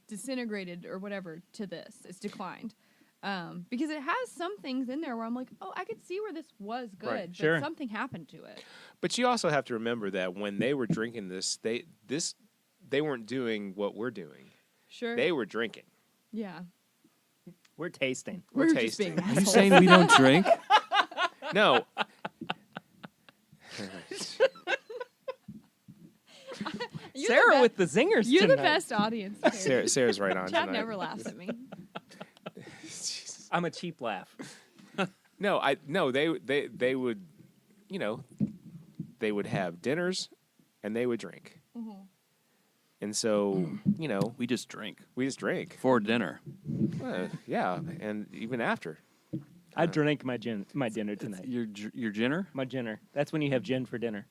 disintegrated or whatever to this. It's declined. Because it has some things in there where I'm like, oh, I could see where this was good, Right, but sure. something happened to it. But you also have to remember that when they were drinking this, they weren't doing what we're doing. Sure. They were drinking. Yeah. We're tasting. We're just tasting. being Are you assholes. saying we don't drink? No. You're Sarah the with the zingers You're tonight. the best audience. Perry. Sarah's right on Chad tonight. never laughs at me. I'm a cheap laugh. No, they would, you know, they would have dinners, and they would drink, and so you know We just drink we just drink. for dinner. Yeah, and even after. I drank my dinner tonight. Your dinner? My dinner. That's when you have gin for dinner.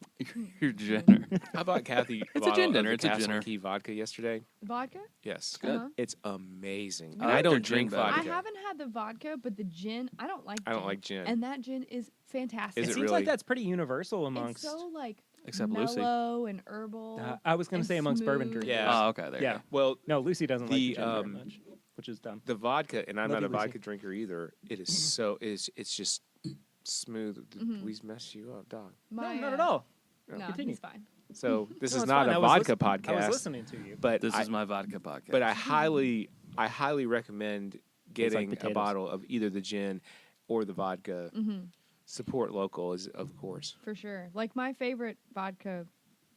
Your dinner. I bought Kathy. It's a bottle gin of dinner, the it's a Castle dinner. Key vodka yesterday. Vodka? Yes, Good. Uh-huh. it's amazing. I And like I their don't gin drink better. vodka. I haven't had the vodka, but the gin, I don't like. I don't like gin. and that gin is fantastic. Is It it seems really? like that's pretty universal amongst. It's so like Except Lucy. mellow and herbal. I was going and to say amongst bourbon smooth. drinkers. Yeah. Oh, okay. There you Yeah. go. Well, No, Lucy doesn't like The, the gin very um, much, which is dumb. the vodka, and I'm Love not a you, Lucy. vodka drinker either. It is so it's just smooth. We mess you up, dog. My, no, not at all. No, Continue. he's fine. So this No, is it's not fine. a I was vodka I was podcast, listening to you. but This I, is my vodka podcast. but I highly recommend getting a potatoes. bottle of either the gin or the vodka. Support local is of course. For sure. Like my favorite vodka,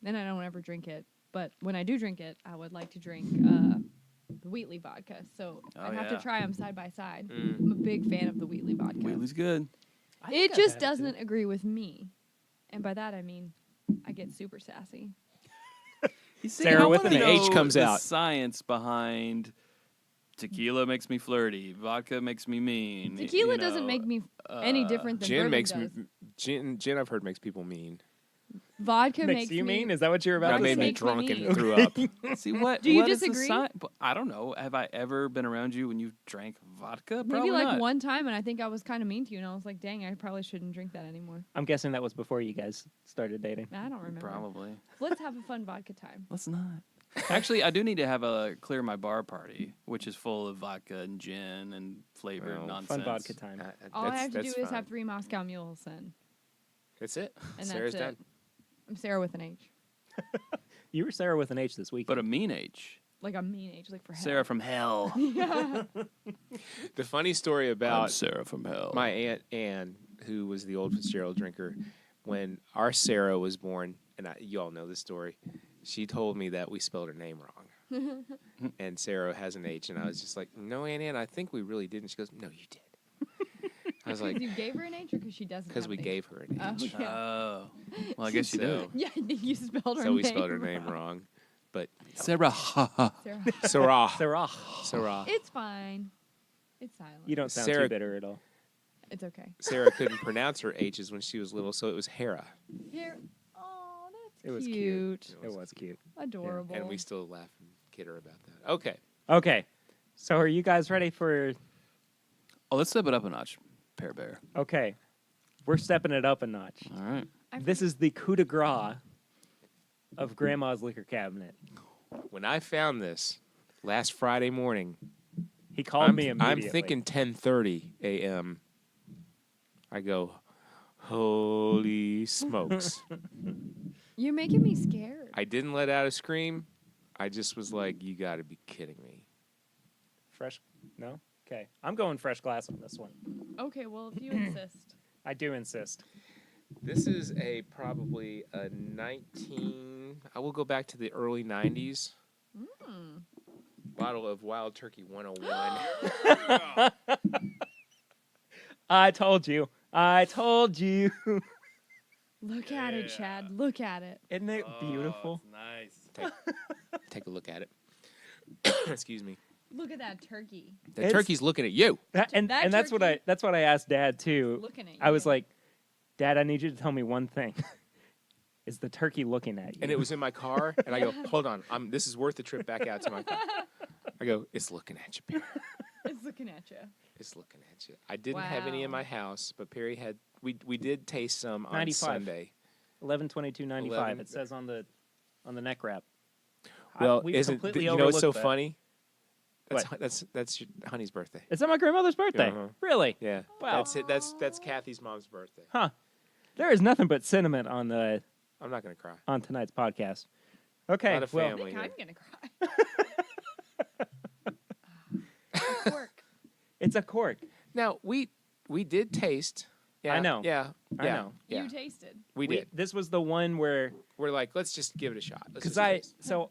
and I don't ever drink it, but when I do drink it, I would like to drink the Wheatley vodka. So Oh, I have yeah. to try them side by side. I'm a big fan of the Wheatley vodka. Wheatley's good. I think It I've just had it, too. doesn't agree with me. And by that I mean I get super sassy. You see, Sarah I with wanna an H know comes the out. Science behind tequila makes me flirty. Vodka makes me mean. Tequila you doesn't know, make me any different than Gin bourbon makes does. me gin I've heard makes people mean. Vodka Makes makes you me mean? Is that what you're about That to made say? me makes me drunk mean. and threw up. See what? Do you what is the disagree? I don't know. Have I ever been around you when you drank vodka? Maybe Probably like not. one time, and I think I was kind of mean to you, and I was like, "Dang, I probably shouldn't drink that anymore." I'm guessing that was before you guys started dating. I don't remember. Probably. Let's have a fun vodka time. Let's not. Actually, I do need to have a clear my bar party, which is full of vodka and gin and flavored Well, nonsense. Fun vodka time. All I have to do that's is fine. have 3 Moscow mules, and That's it. and Sarah's that's done. it. I'm Sarah with an H. You were Sarah with an H this week. But a mean H. Like a mean H, like for hell. Sarah from hell. Yeah. The funny story I'm about Sarah from hell. my Aunt Ann, who was the old Fitzgerald drinker, when our Sarah was born, and you all know this story, she told me that we spelled her name wrong. And Sarah has an H, and I was just like, no, Aunt Ann, I think we really didn't. She goes, no, you did. I was like, Because you gave her an H or because she doesn't because have we an H? gave her an H. Oh, yeah. Oh. Well, I guess you So- do. Yeah, I think you spelled her So name we spelled her name wrong. wrong. But Sarah. Sarah. Sarah. Sarah. Sarah. It's fine. It's silent. You don't sound Sarah- too bitter at all. It's okay. Sarah couldn't pronounce her H's when she was little, so it was Hera. Here. Oh, that's It was cute. cute. It was cute. Adorable. And we still laugh and kid her about that. Okay. Okay. So are you guys ready for... Oh, let's step it up a notch, Pear Bear. Okay. We're stepping it up a notch. All right. This is the coup de grace of Grandma's liquor cabinet. When I found this last Friday morning, He called me immediately. I'm thinking 10:30 a.m. I go, holy smokes. You're making me scared. I didn't let out a scream. I just was like, you got to be kidding me. Fresh? No? Okay. I'm going fresh glass on this one. Okay, well, if you insist. I do insist. This is probably a 19, I will go back to the early 90s. Mm. Bottle of Wild Turkey 101. I told you. I told you. Look at it, Chad. Look at it. Isn't it beautiful? Nice. Take a look at it. Excuse me. Look at that turkey. The It's- turkey's looking at you. And That that's what turkey- that's what I asked Dad too. Looking at you. I was like, Dad, I need you to tell me one thing. Is the turkey looking at you? And it was in my car, and I go, hold on, this is worth the trip back out to my car. I go, it's looking at you, Perry. It's looking at you. It's looking at you. I didn't have any in Wow. my house, but Perry had. We did taste some on 95. Sunday. 11/22/95. 11. It says on the neck wrap. Well, we isn't completely you know what's so overlooked that. funny? What? That's your honey's birthday. Is that my grandmother's birthday? Uh-huh. Really? Yeah. Wow. That's it. That's Kathy's mom's birthday. Huh. There is nothing but sentiment on I'm not gonna cry. on tonight's podcast. Okay. Not a well, I family. think here. I'm gonna cry. A cork. it's a cork. Now we did taste. Yeah, I know. Yeah. I yeah, know. Yeah. You tasted. We did. This was the one where We're like, let's just give it a shot. Let's because just taste.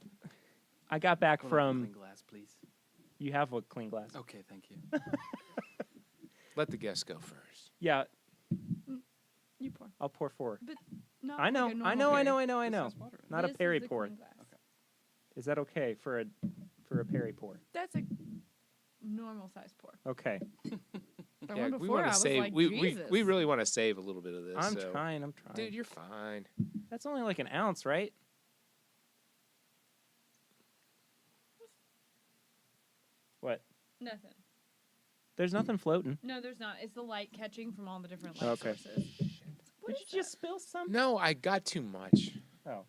I got back from Clean glass, please. you have a clean glass. Okay, thank you. Let the guests go first. Yeah, You pour. I'll pour 4. But not I know. like a I normal know. I Perry. know. I know. I This know. has water in it. Not This a is Perry the pour. clean glass. Is that okay for a Perry pour? That's a normal size pour. Okay. The Yeah, one we before, want I to was save. like, we Jesus. really want to save a little bit of this. I'm so. trying. I'm trying. Dude, you're fine. That's only like an ounce, right? What? Nothing. There's nothing floating. No, there's not. It's the light catching from all the different light Okay. sources. What Did is you just spill some? No, I got too much. Oh.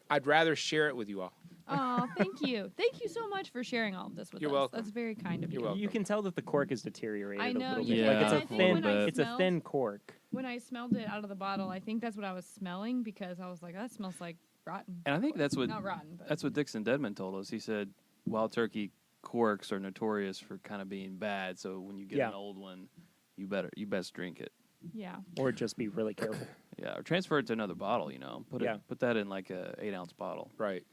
I'd rather share it with you all. Oh, thank you. Thank you so much for sharing all of this with You're us. welcome. That's very kind of You're you. welcome. You can tell that the cork is deteriorated I a know, little you bit. can. Like Yeah, it's I a think thin, when I it's a smelled- thin cork. When I smelled it out of the bottle, I think that's what I was smelling because I was like, that smells like rotten. And I think that's what Not rotten, but that's what Dixon Deadman told us. He said wild turkey corks are notorious for kind of being bad. So when you get Yeah. an old one, you best drink it. yeah. Or just be really careful. Yeah, or transfer it to another bottle. You know, put Yeah. that in like a 8-ounce bottle. Right.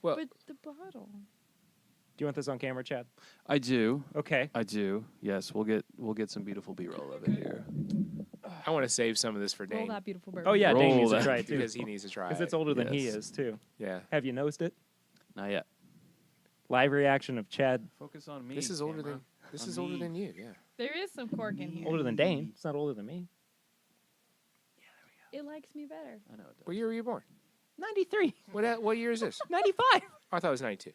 Well, But the bottle. Do you want this on camera, Chad? I do. Okay. I do. Yes, we'll get some beautiful B-roll of it here. I want to save some of this for Roll Dane that beautiful bourbon. Oh yeah, Dane Roll needs to that. try it too. because he needs to try Because it. it's older than he Yes. is too. Yeah. Have you nosed it? Not yet. Live reaction of Chad. Focus on me. This is older camera. than On me. you. Yeah. There is some cork in here. Older than Dane. It's not older than me. It likes me better. I know it does. What year were you born? 93. What year is this? 95. I thought it was 92.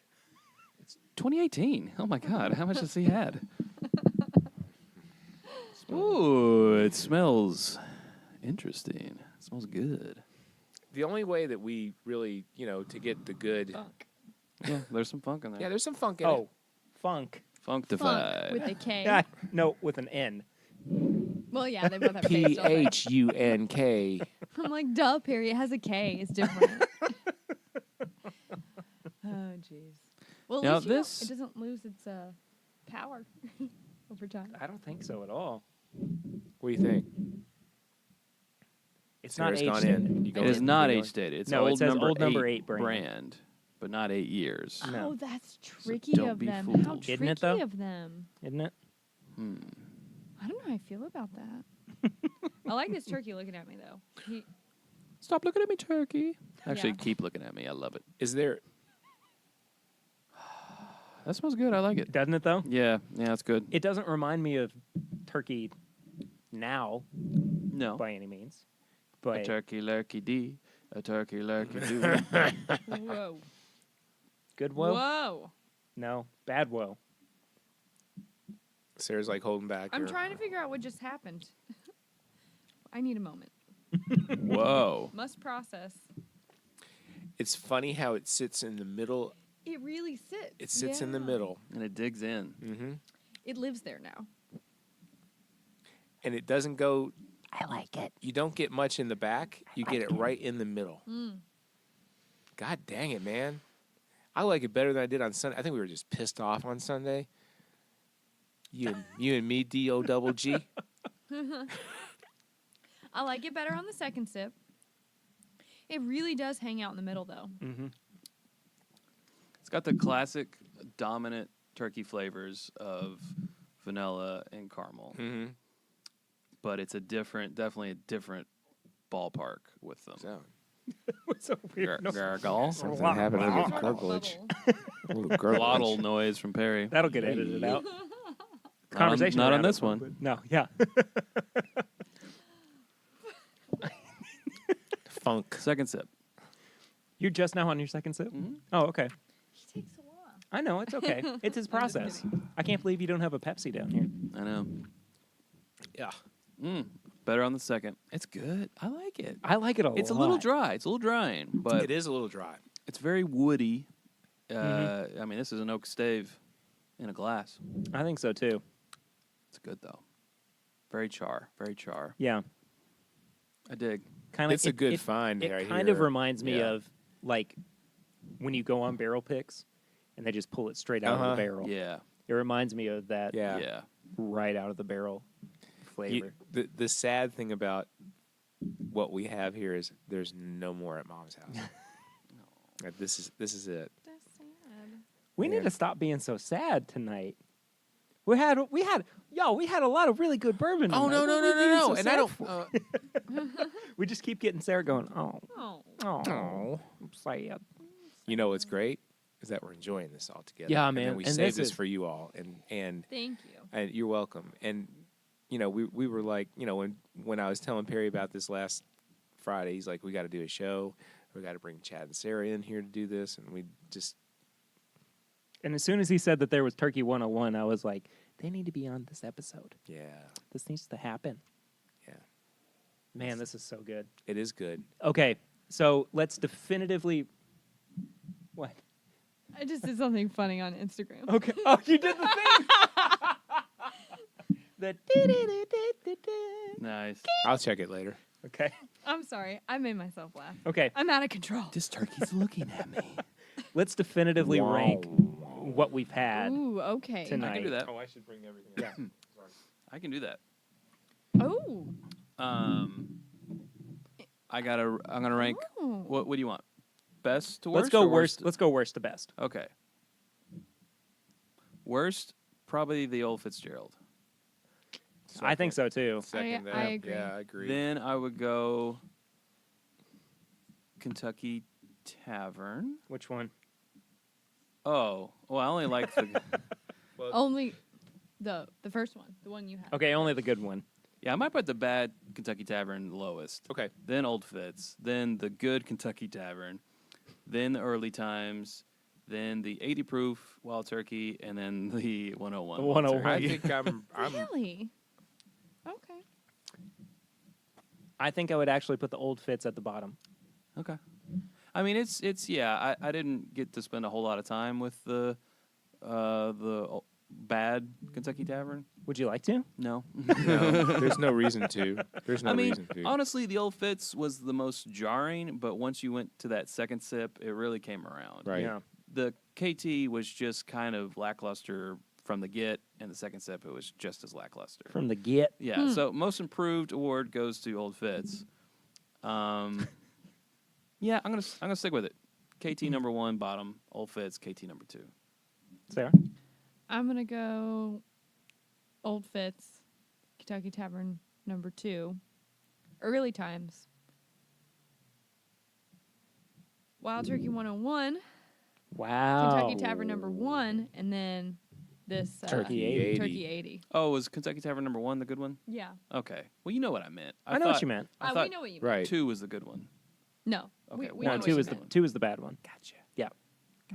2018. Oh my God, how much has he had? Ooh, it smells interesting. It smells good. The only way that we really, to get the good. Funk. Yeah, there's some funk in there. Yeah, there's some funk in it. Oh, funk. Functified. Funk with a K. Yeah, no, with an N. Well, yeah, they both have K's. don't they? PHUNK. I'm like, duh, Perry. It has a K. It's different. Oh, jeez. Well, at Now least this- it doesn't lose its power over time. I don't think so at all. What do you think? It's Sarah's not age gone in. dated. You It go is in. not You go age in. dated. It's No, it old says number old number 8 8 brand. but not 8 years. No. Oh, that's tricky don't of be them. fooled. How Isn't tricky it, though? of them. Isn't it? I don't know how I feel about that. I like this turkey looking at me, though. Stop looking at me, turkey. Actually, Yeah. keep looking at me. I love it. Is there? That smells good. I like it. Doesn't it, though? Yeah, that's good. It doesn't remind me of turkey now No. by any means. A But turkey lurkey dee. A turkey lurkey doo. Whoa. good woe? Whoa. No. Bad woe. Sarah's like holding back. I'm her- trying to figure out what just happened. I need a moment. Whoa. Must process. It's funny how it sits in the middle. It really sits. It sits in the Yeah. middle. And it digs in. Mm-hmm. It lives there now. And it doesn't go. I like it. You don't get much in the back. You get it right in the middle. Mm. God dang it, man! I like it better than I did on Sunday. I think we were just pissed off on Sunday. You and me, D-O-double-G. I like it better on the second sip. It really does hang out in the middle, though. Mm-hmm. It's got the classic dominant turkey flavors of vanilla and caramel. Mm-hmm. But it's definitely a different ballpark with them. So What's so weird? No. Gargle. something happened with Sort of gurglage. bubble. Ooh, gurglage. Glottal noise from Perry. That'll get edited out. Not we're on this having- one. No, yeah. Funk. Second sip. You're just now on your second sip? Mhm. Oh, okay. He takes a while. I know, it's okay. It's his process. I can't believe you don't have a Pepsi down here. I know. Yeah. Better on the second. It's good. I like it. I like it a lot. It's a little dry. It's a little drying, but It is a little dry. it's very woody. I mean, this is an oak stave in a glass. I think so, too. It's good, though. Very char. Very char. Yeah. I dig. Kind of. It's a good find It right kind of here. reminds me Yeah. of, like, when you go on barrel picks and they just pull it straight out of Uh-huh. the barrel. Yeah. It reminds me of that Yeah. Yeah. right out of the barrel flavor. The sad thing about what we have here is there's no more at Mom's house. This is it. That's sad. We Yeah. need to stop being so sad tonight. We had a lot of really good bourbon. Oh tonight. no no What no are we being no so no! And I sad don't. for? We just keep getting Sarah going. Oh, Oh. I'm sad. You know what's great is that we're enjoying this all together. Yeah, And man. then we And saved this this is- for you all, and Thank you. you're welcome. And you know, we were like, you know, when I was telling Perry about this last Friday, he's like, we got to do a show. We got to bring Chad and Sarah in here to do this, and we just And as soon as he said that there was Turkey 101, I was like, they need to be on this episode. yeah, This needs to happen. yeah, Man, this is so good. it is good. Okay, so let's definitively. What? I just did something funny on Instagram. Okay. Oh, you did the thing. The Nice. I'll check it later. Okay. I'm sorry. I made myself laugh. Okay. I'm out of control. This turkey's looking at me. Let's definitively Wow. rank what we've had. Ooh, okay. Tonight. I can do that. I should bring everything. Yeah. I can do that. Oh. I'm gonna rank. Oh. What do you want? Best to worst? Let's go or worst. Let's go worst to best. Okay. Worst, probably the old Fitzgerald. I think so too. Second, I agree. Yeah, I agree. Then I would go Kentucky Tavern. Which one? Oh, well, I only like the. Only the first one, the one you had. Okay, only the good one. Yeah, I might put the bad Kentucky Tavern lowest. okay. Then Old Fitz. Then the good Kentucky Tavern. Then the early times. Then the 80 proof Wild Turkey, and then the 101. The Wild 101. I Turkey. think I'm Really? Okay. I think I would actually put the old Fitz at the bottom. Okay. I mean, it's yeah. I didn't get to spend a whole lot of time with the bad Kentucky Tavern, Would you like to? No. No, there's no reason to. There's no I mean, reason to. honestly, the Old Fitz was the most jarring, but once you went to that second sip, it really came around. Right. Yeah. The KT was just kind of lackluster from the get, and the second sip, it was just as lackluster. From the get. Yeah, so most improved award goes to Old Fitz. Yeah, I'm gonna stick with it. KT number 1, bottom. Old Fitz, KT number 2. Sarah? I'm gonna go Old Fitz, Kentucky Tavern number 2, early times. Wild Turkey 101, Wow. Kentucky Tavern number 1, and then this Turkey 80. Turkey 80. Oh, was Kentucky Tavern number 1 the good one? Yeah. Okay. Well, you know what I meant. I know what you meant. I we thought know what you mean. Right. 2 was the good one. No. Okay, We No, know what two you is the meant. 2 is the bad one. Gotcha. Yeah.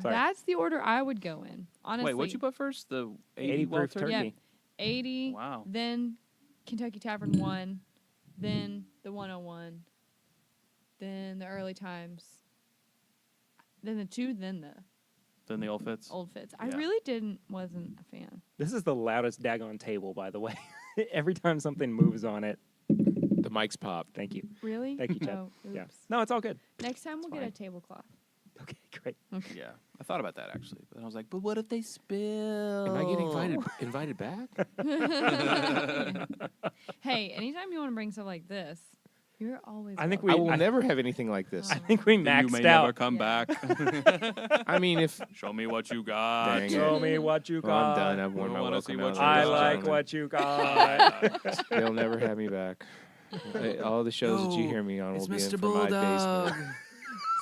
Sorry. That's the order I would go in. Honestly. Wait, what'd you put first? The 80 Wild proof Turkey? turkey. Yeah. 80. Wow. Then Kentucky Tavern 1. Then the 101. Then the early times. Then the 2. Then Then the Old Fitz? Old Fitz. I Yeah. really wasn't a fan. This is the loudest daggone table, by the way. Every time something moves on it. The mic's popped. Thank you. Really? Thank you, Chad. Oh, oops. Yeah. No, it's all good. Next time we'll get a fine. tablecloth. Okay, great. Okay. Yeah. I thought about that, actually. But I was like, but what if they spill? Am I getting invited back? Hey, anytime you want to bring stuff like this, you're always. I think I welcome. will never have anything like this. I think we You maxed may never out. come Yeah. back. I mean, if Show me what you got. Dang it. Show me what you well, I'm got. done, I've worn We my wanna see welcome what out. you I got. ladies and like gentlemen. what you got. They'll never have me back. All the shows that you hear me on will be in from my basement.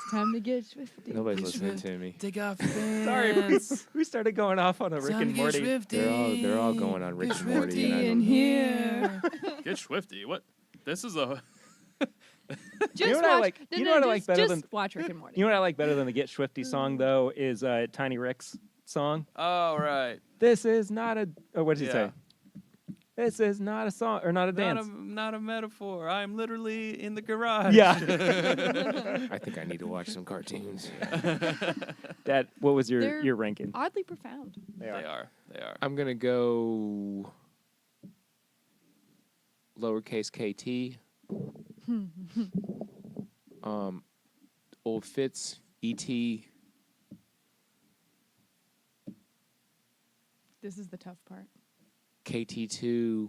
It's time to get swifty. Nobody's listening to me. Take off your Sorry, pants. we started going off on a Rick and Morty. They're all going on Rick and Morty. And I in don't, here. Get Swifty. What? This is a... Just know what I watch. like- No, you no, know what I like just, better just than- watch Rick and Morty. You know what I like better than the Get Swifty song, though, is Tiny Rick's song. Oh, right. This is not a... Or what did he Yeah. say? This is not a song, or not a dance. Not a metaphor. I'm literally in the garage. Yeah. I think I need to watch some cartoons. Dad, what was They're- your ranking? Oddly profound. They are. I'm gonna go lowercase KT. Old Fitz, ET. This is the tough part. KT2,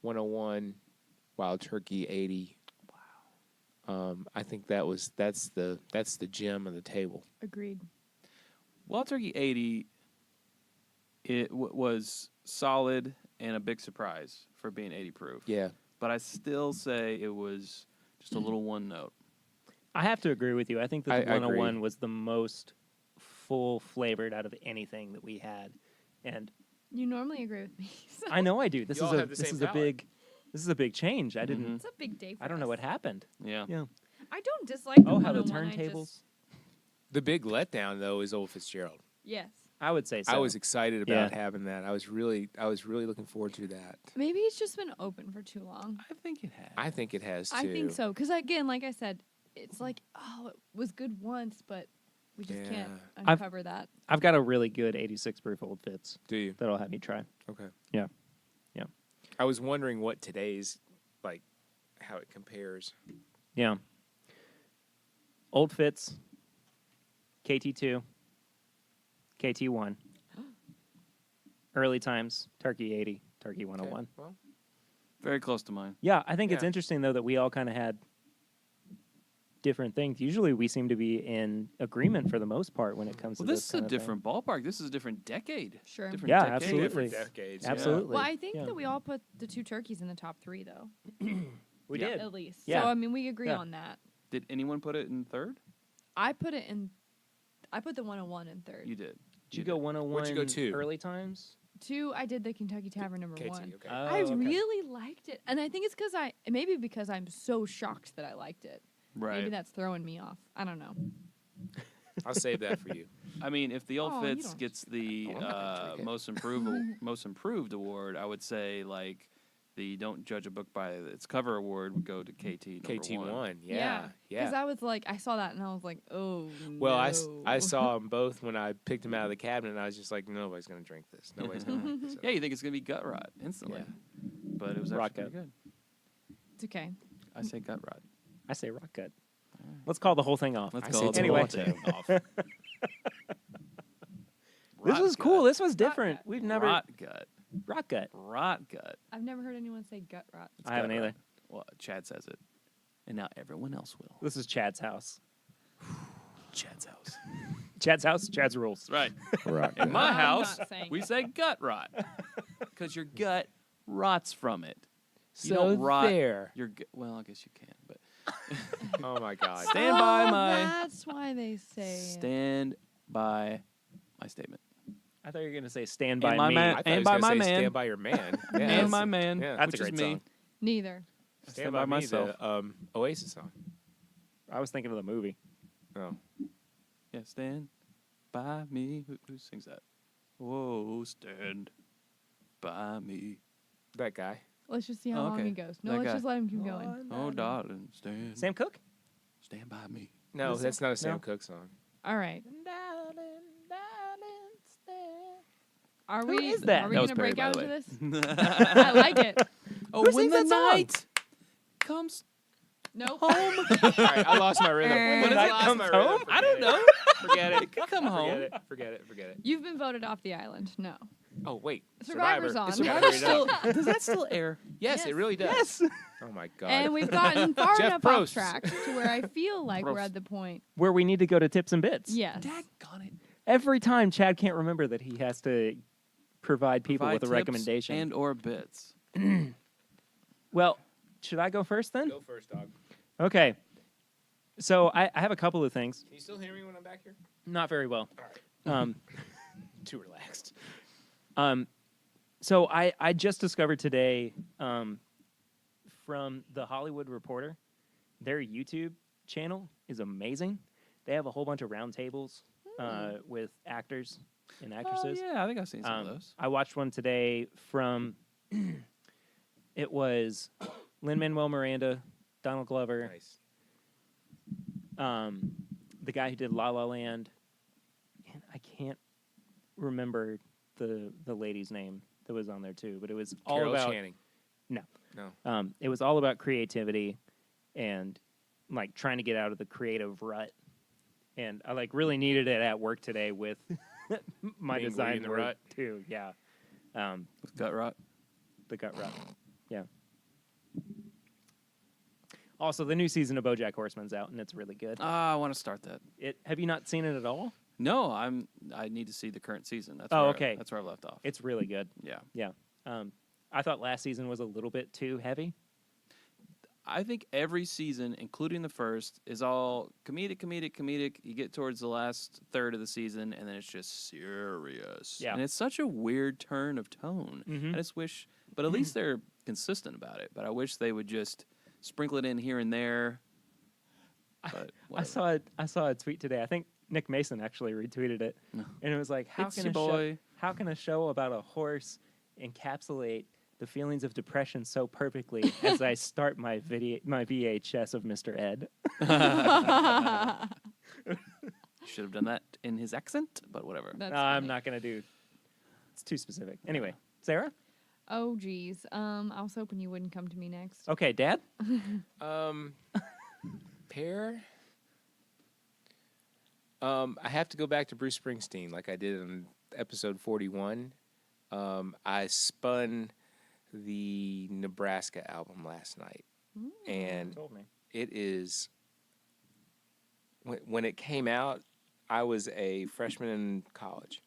101, Wild Turkey 80. Wow. I think that's the gem of the table. Agreed. Wild Turkey 80 was solid and a big surprise for being 80 proof. Yeah. But I still say it was just a little one note. I have to agree with you. I think that the I 101 agree. was the most full flavored out of anything that we had. And You normally agree with me. So I know I do. This You is all a have the this same is a palate. big change. I didn't it's a big day for I don't know us. what happened. Yeah. Yeah. I don't dislike the Oh, how the 101, I turntables. just- The big letdown though is Old Fitzgerald. Yes. I would say so. I was excited about Yeah. having that. I was really looking forward to that. Maybe it's just been open for too long. I think it had. I think it has too. I think so. Because, again, like I said, it's like, oh, it was good once, but we just can't Yeah. uncover that. I've got a really good 86 proof Old Fitz Do you? that I'll have you try. Okay. Yeah. Yeah. I was wondering what today's like, how it compares. Yeah. Old Fitz, KT2, KT1, early times, Turkey 80, Turkey 101. Okay, well, Very close to mine. Yeah, I think it's Yeah. interesting, though, that we all kind of had different things. Usually we seem to be in agreement for the most part when it comes Well, to this this is a kind of thing. different ballpark. This is a different decade. Sure. Different Yeah, decade. absolutely. different decades. Absolutely. Well, I think Yeah. that we all put the 2 turkeys in the top 3, though. We Yeah. did. At least. Yeah. So, I mean, we agree Yeah. on that. Did anyone put it in third? I put the 101 in third. You did. Did you go 101 What'd you go to? early times? 2, I did the Kentucky Tavern number KT, 1. okay. I okay. really liked it. And I think it's because I'm so shocked that I liked it. Right. Maybe that's throwing me off. I don't know. I'll save that for you. I mean, if the Old Oh, you Fitz don't gets the Oh, I'm not gonna drink it. most improved award, I would say like the Don't Judge a Book by its cover award would go to KT number KT1, yeah. Because I was like, I saw that and I was like, oh, Well, no. I saw them both when I picked them out of the cabinet, and I was just like, nobody's going to drink this. Nobody's going to drink this. Yeah, you think it's gonna be gut rot instantly, Yeah. but it was Rock actually gut. pretty good. It's okay. I say gut rot. I say rock gut. Let's call the whole thing off. Let's I go. say Let's anyway. call it off. This was cool. This was different. We've never Rot gut. rock gut. Rot gut. I've never heard anyone say gut rot. It's I haven't gut either. rot. Well, Chad says it, and now everyone else will. This is Chad's house. Chad's house. Chad's house. Chad's rules. Right. Rock In my I'm house, not saying we that. say gut rot because your gut rots from it. You So don't rot there. your gut. Well, I guess you can, but Oh, my God. Stand by Oh, my- That's why they say. stand by my statement. I thought you were gonna say stand by my me. man- I thought and he was by gonna my say man. Stand by your man. Yeah, And that's- my man, yeah. That's which a great is me. song. Neither. Stand by myself. Me, the Oasis song. I was thinking of the movie. Oh. Yeah, stand by me. Who sings that? Whoa, stand by me. That guy. Let's just see how Oh, long okay. he goes. No, That let's guy. just let him keep going. Oh, darling, stand. Sam Cooke. Stand by me. No, What is that's that? not a Sam No. Cooke song. All right. Are Who we? is that? Are we That was gonna Perry, break by out the into way. this? I like it. Oh, Who when sings the that song? night comes Nope. All right, I lost my rhythm. When the I night lost comes my home? rhythm. I don't know. Forget it. It could come home. Forget it. Forget it. Forget it. You've been voted off the island. No. Oh wait, Survivor's on. Survivor Still, still. does that still air? Yes, Yes. it really does. Yes. Oh my God. And we've gotten far Jeff enough off Probst. track to where I feel like we're Probst. at the point. Where we need to go to tips and bits. Yes. Daggone it. Every time Chad can't remember that he has to provide people Provide with a tips recommendation. and or bits. Well, should I go first then? Go first, dog. Okay. So I have a couple of things. Can you still hear me when I'm back here? Not very well. All right. Um, Too relaxed. So I just discovered today from the Hollywood Reporter, their YouTube channel is amazing. They have a whole bunch of roundtables with actors and actresses. Oh, yeah, I think I've seen some of those. I watched one today from it was Lin-Manuel Miranda, Donald Glover, Nice. the guy who did La La Land, and I can't remember the lady's name that was on there too, but it was all Carol about Channing. no. No. It was all about creativity and like trying to get out of the creative rut. And I like really needed it at work today with my Being design in the work rut. too. Yeah. With gut rot. The gut rut. Yeah. Also, the new season of BoJack Horseman's out, and it's really good. I want to start that. Have you not seen it at all? No, I need to see the current season. That's Oh, where okay. That's where I left off. It's really good. Yeah. Yeah. I thought last season was a little bit too heavy. I think every season, including the first, is all comedic. You get towards the last third of the season, and then it's just serious. Yeah. And it's such a weird turn of tone. Mhm. I just wish, but at least they're consistent about it. But I wish they would just sprinkle it in here and there. But I saw a tweet today. I think Nick Mason actually retweeted it, No. and it was like, It's your boy. how can a show about a horse encapsulate the feelings of depression so perfectly as I start my VHS of Mr. Ed? Should have done that in his accent, but whatever. That's No, I'm funny. not gonna do. It's too specific. Anyway, Sarah. Oh, geez. I was hoping you wouldn't come to me next. Okay, Dad. Pair. I have to go back to Bruce Springsteen, like I did in episode 41. I spun the Nebraska album last night, and Told me. it is. When it came out, I was a freshman in college,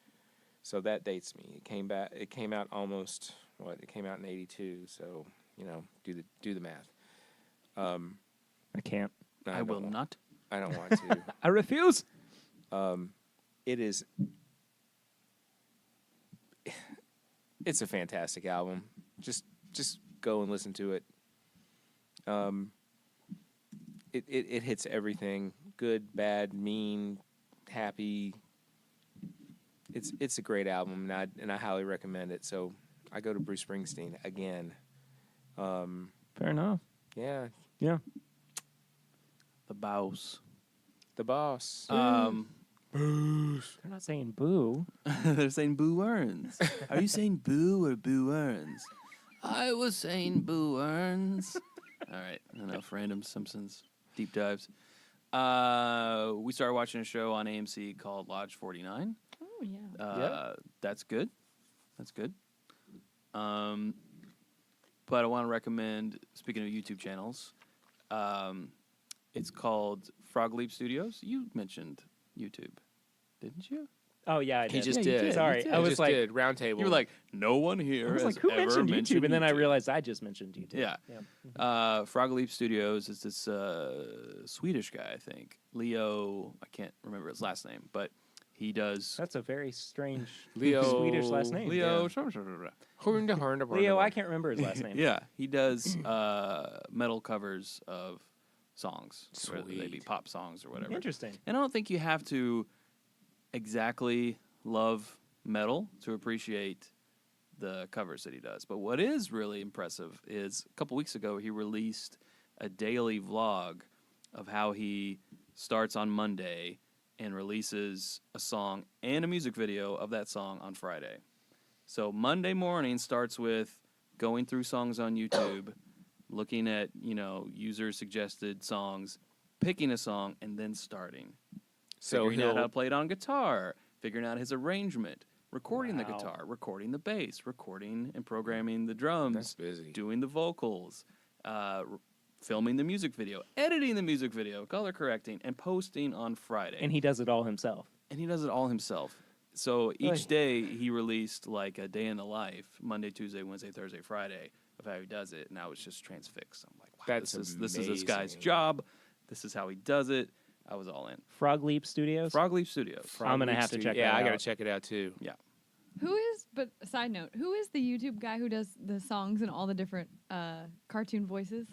so that dates me. It came out almost what? It came out in '82, so do the math. I can't. I will not. I don't want to. I refuse. It is. It's a fantastic album. Just go and listen to it. It hits everything: good, bad, mean, happy. It's a great album, and I highly recommend it. So I go to Bruce Springsteen again, Fair enough. Yeah, Yeah. The boss. the boss. They're not saying boo. They're saying Boo Earns. Are you saying boo or Boo Earns? I was saying Boo Earns. All right, enough random Simpsons deep dives. We started watching a show on AMC called Lodge 49. Oh yeah. That's good. That's good. But I want to recommend, speaking of YouTube channels, it's called Frog Leap Studios. You mentioned YouTube, didn't you? Oh yeah, I did. He just Yeah, you did. did. Sorry, You I He was just like, did. Round table. You were like, no one here I was has like, who ever mentioned YouTube? And then I YouTube. realized I just mentioned YouTube. Yeah. Frog Leap Studios is this Swedish guy, I think. Leo, I can't remember his last name, but he does. That's a very strange Leo. Swedish last name. Leo. Leo, I can't remember his last name. Yeah, he does metal covers of songs, whether they be Sweet. pop songs or whatever. Interesting. And I don't think you have to exactly love metal to appreciate the covers that he does. But what is really impressive is a couple weeks ago he released a daily vlog of how he starts on Monday and releases a song and a music video of that song on Friday. So Monday morning starts with going through songs on YouTube, looking at, user suggested songs, picking a song, and then starting. So Figuring out how to he'll play it on guitar, figuring out his arrangement, recording the Wow. guitar, recording the bass, recording and programming the drums, That's busy. doing the vocals, filming the music video, editing the music video, color correcting, and posting on Friday. And he does it all himself. And he does it all himself. So Oy. each day he released like a day in the life, Monday, Tuesday, Wednesday, Thursday, Friday, of how he does it. And I was just transfixed. I'm like, wow, That's this is this guy's amazing. job. This is how he does it. I was all in. Frog Leap Studios. Frog Leap Studios. I'm gonna have to check Yeah, that I gotta out. check it out too. Who is? But side note, who is the YouTube guy who does the songs and all the different cartoon voices?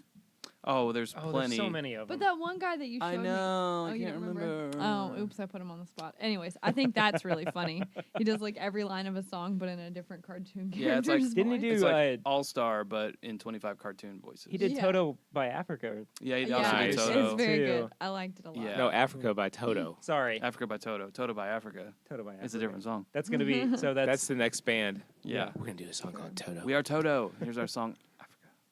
Oh, there's Oh, plenty. there's so many of them. But that one guy that you showed I me. know. Oh, I you can't don't remember. Oh, oops! I put him on the spot. Anyways, I think that's really funny. He does like every line of a song, but in a different cartoon character's Yeah, it's like- Didn't he voice. do? It's like All Star, but in 25 cartoon voices. He did Yeah. Toto by Africa. Yeah, he Yeah, also Nice. did it's Toto. very Too. good. I liked it a lot. Yeah. No, Africa by Toto. Sorry, Africa by Toto. Toto by Africa. Toto by Africa. It's a different song. That's gonna be so. That's the next band. Yeah. We're gonna do a song called Toto. We are Toto. Here's our song, Africa.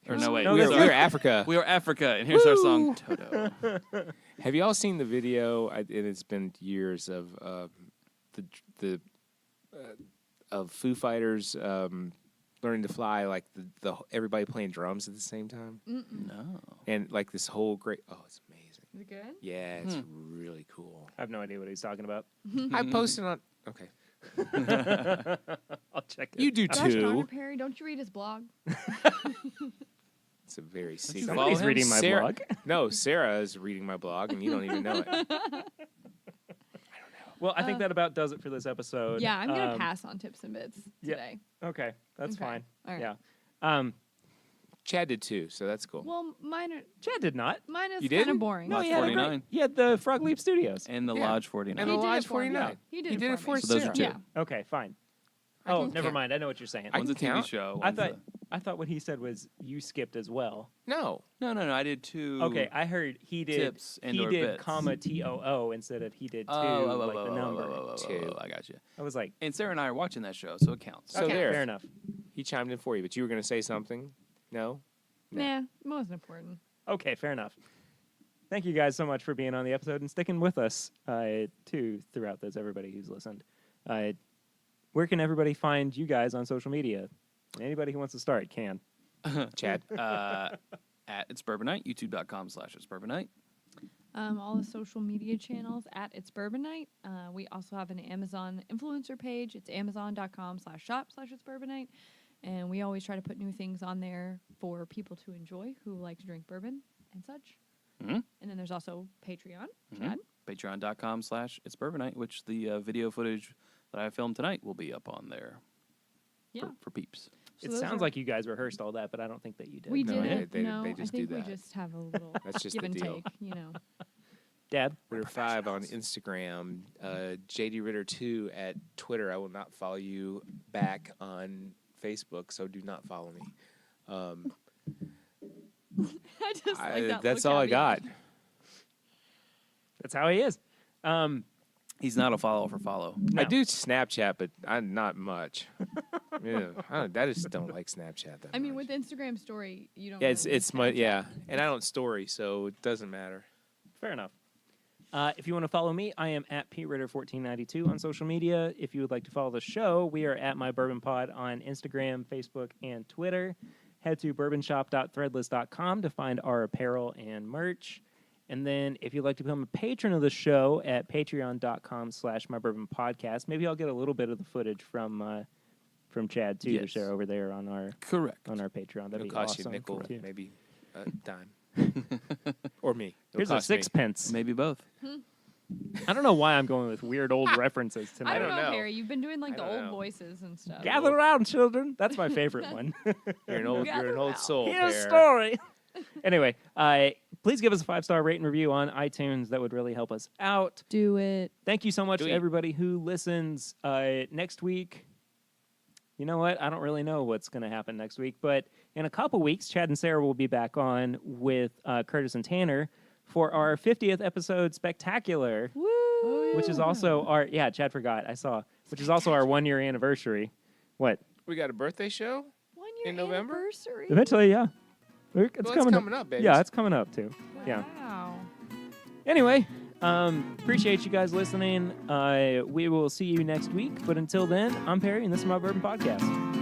Or no, wait. No, we're, that's we're Africa. We are Africa, and here's our song, Toto. Have you all seen the video? And it's been years of of Foo Fighters learning to fly, like the everybody playing drums at the same time, No. and like this whole great. Oh, it's amazing. Is it good? Yeah, it's really cool. I have no idea what he's talking about. I posted on. Okay, I'll check it. you do Gosh, too. Dr. Perry, don't you read his blog? It's a very you secret. follow Somebody's him? reading my Sarah- blog. No, Sarah is reading my blog, and you don't even know it. Well, I think that about does it for this episode. Yeah, I'm gonna pass on tips and bits yeah. today. Okay, that's Okay. fine. All right. Yeah. Chad did too, so that's cool. Well, mine is Chad did not. kind You of didn't? boring. No, Lodge he had, 49. he had the Frog Leap Studios. And the Yeah. Lodge 49. And He the did Lodge it for me. 49. He did He it did for it for me. So those are Sarah. two. Yeah. Okay, fine. I Oh, can never count. mind. I know what you're saying. I One's a can TV count. show. I one's thought I thought what he said was you skipped as well. No, No, I did two. Okay, I heard he did tips and he or did bits. comma TOO instead of he did two like the number. Two. I got you. I was like, And Sarah and I are watching that show, so it counts. So okay, there. fair enough. he chimed in for you, but you were gonna say something. No. Nah, it wasn't important. Okay, fair enough. Thank you guys so much for being on the episode and sticking with us too throughout this. Everybody who's listened, where can everybody find you guys on social media? Anybody who wants to start can. Chad. At It's Bourbonite, youtube.com/It's Bourbonite. All the social media channels at It's Bourbon Night. We also have an Amazon influencer page. It's amazon.com/shop/It's Bourbon Night. And we always try to put new things on there for people to enjoy who like to drink bourbon and such. Mhm. And then there's also Patreon. Mhm. Chad? Patreon.com/It's Bourbonite, which the video footage that I filmed tonight will be up on there Yeah. for peeps. So It those sounds are- like you guys rehearsed all that, but I don't think that you did. we No, did it. they No, just I think do we that. just have a little That's just give the and deal. take, you know. Dad? Ritter 5 on Instagram, JD Ritter 2 at Twitter. I will not follow you back on Facebook, so do not follow me. I just like that. That's little all I got. caveat. That's how he is. He's not a follow for follow. No. I do Snapchat, but I'm not much. Yeah, I just don't like Snapchat that I mean, much. with Instagram story, you don't. Yeah, really it's my Snapchat. and I don't story, so it doesn't matter. Fair enough. If you want to follow me, I am at PRitter1492 on social media. If you would like to follow the show, we are at My Bourbon Pod on Instagram, Facebook, and Twitter. Head to bourbonshop.threadless.com to find our apparel and merch. And then if you'd like to become a patron of the show at patreon.com/mybourbonpodcast, maybe I'll get a little bit of the footage from Chad too to Yes. share over there on our Correct. Patreon. That'd It'll be cost awesome. you a nickel, too. maybe a dime, or me. It'll Here's a cost me. sixpence. Maybe both. I don't know why I'm going with weird old references tonight. I don't know, know. Harry. You've been doing like I the don't old know. voices and stuff. Gather around, children. That's my favorite one. You're an old Gather round. soul. Here's a Pear. story. Anyway, please give us a 5-star rate and review on iTunes. That would really help us out. Do it. Thank you so much Do to it. everybody who listens. Next week, you know what? I don't really know what's going to happen next week, but in a couple weeks, Chad and Sarah will be back on with Curtis and Tanner for our 50th episode spectacular, Woo! which is also our Chad forgot. I saw, which is also our 1-year anniversary. What? We got a birthday show. 1 year in November? anniversary. Eventually, yeah. It's Well, coming up, baby. Yeah, it's coming up too. Yeah. Wow. Anyway, appreciate you guys listening. We will see you next week. But until then, I'm Perry, and this is My Bourbon Podcast.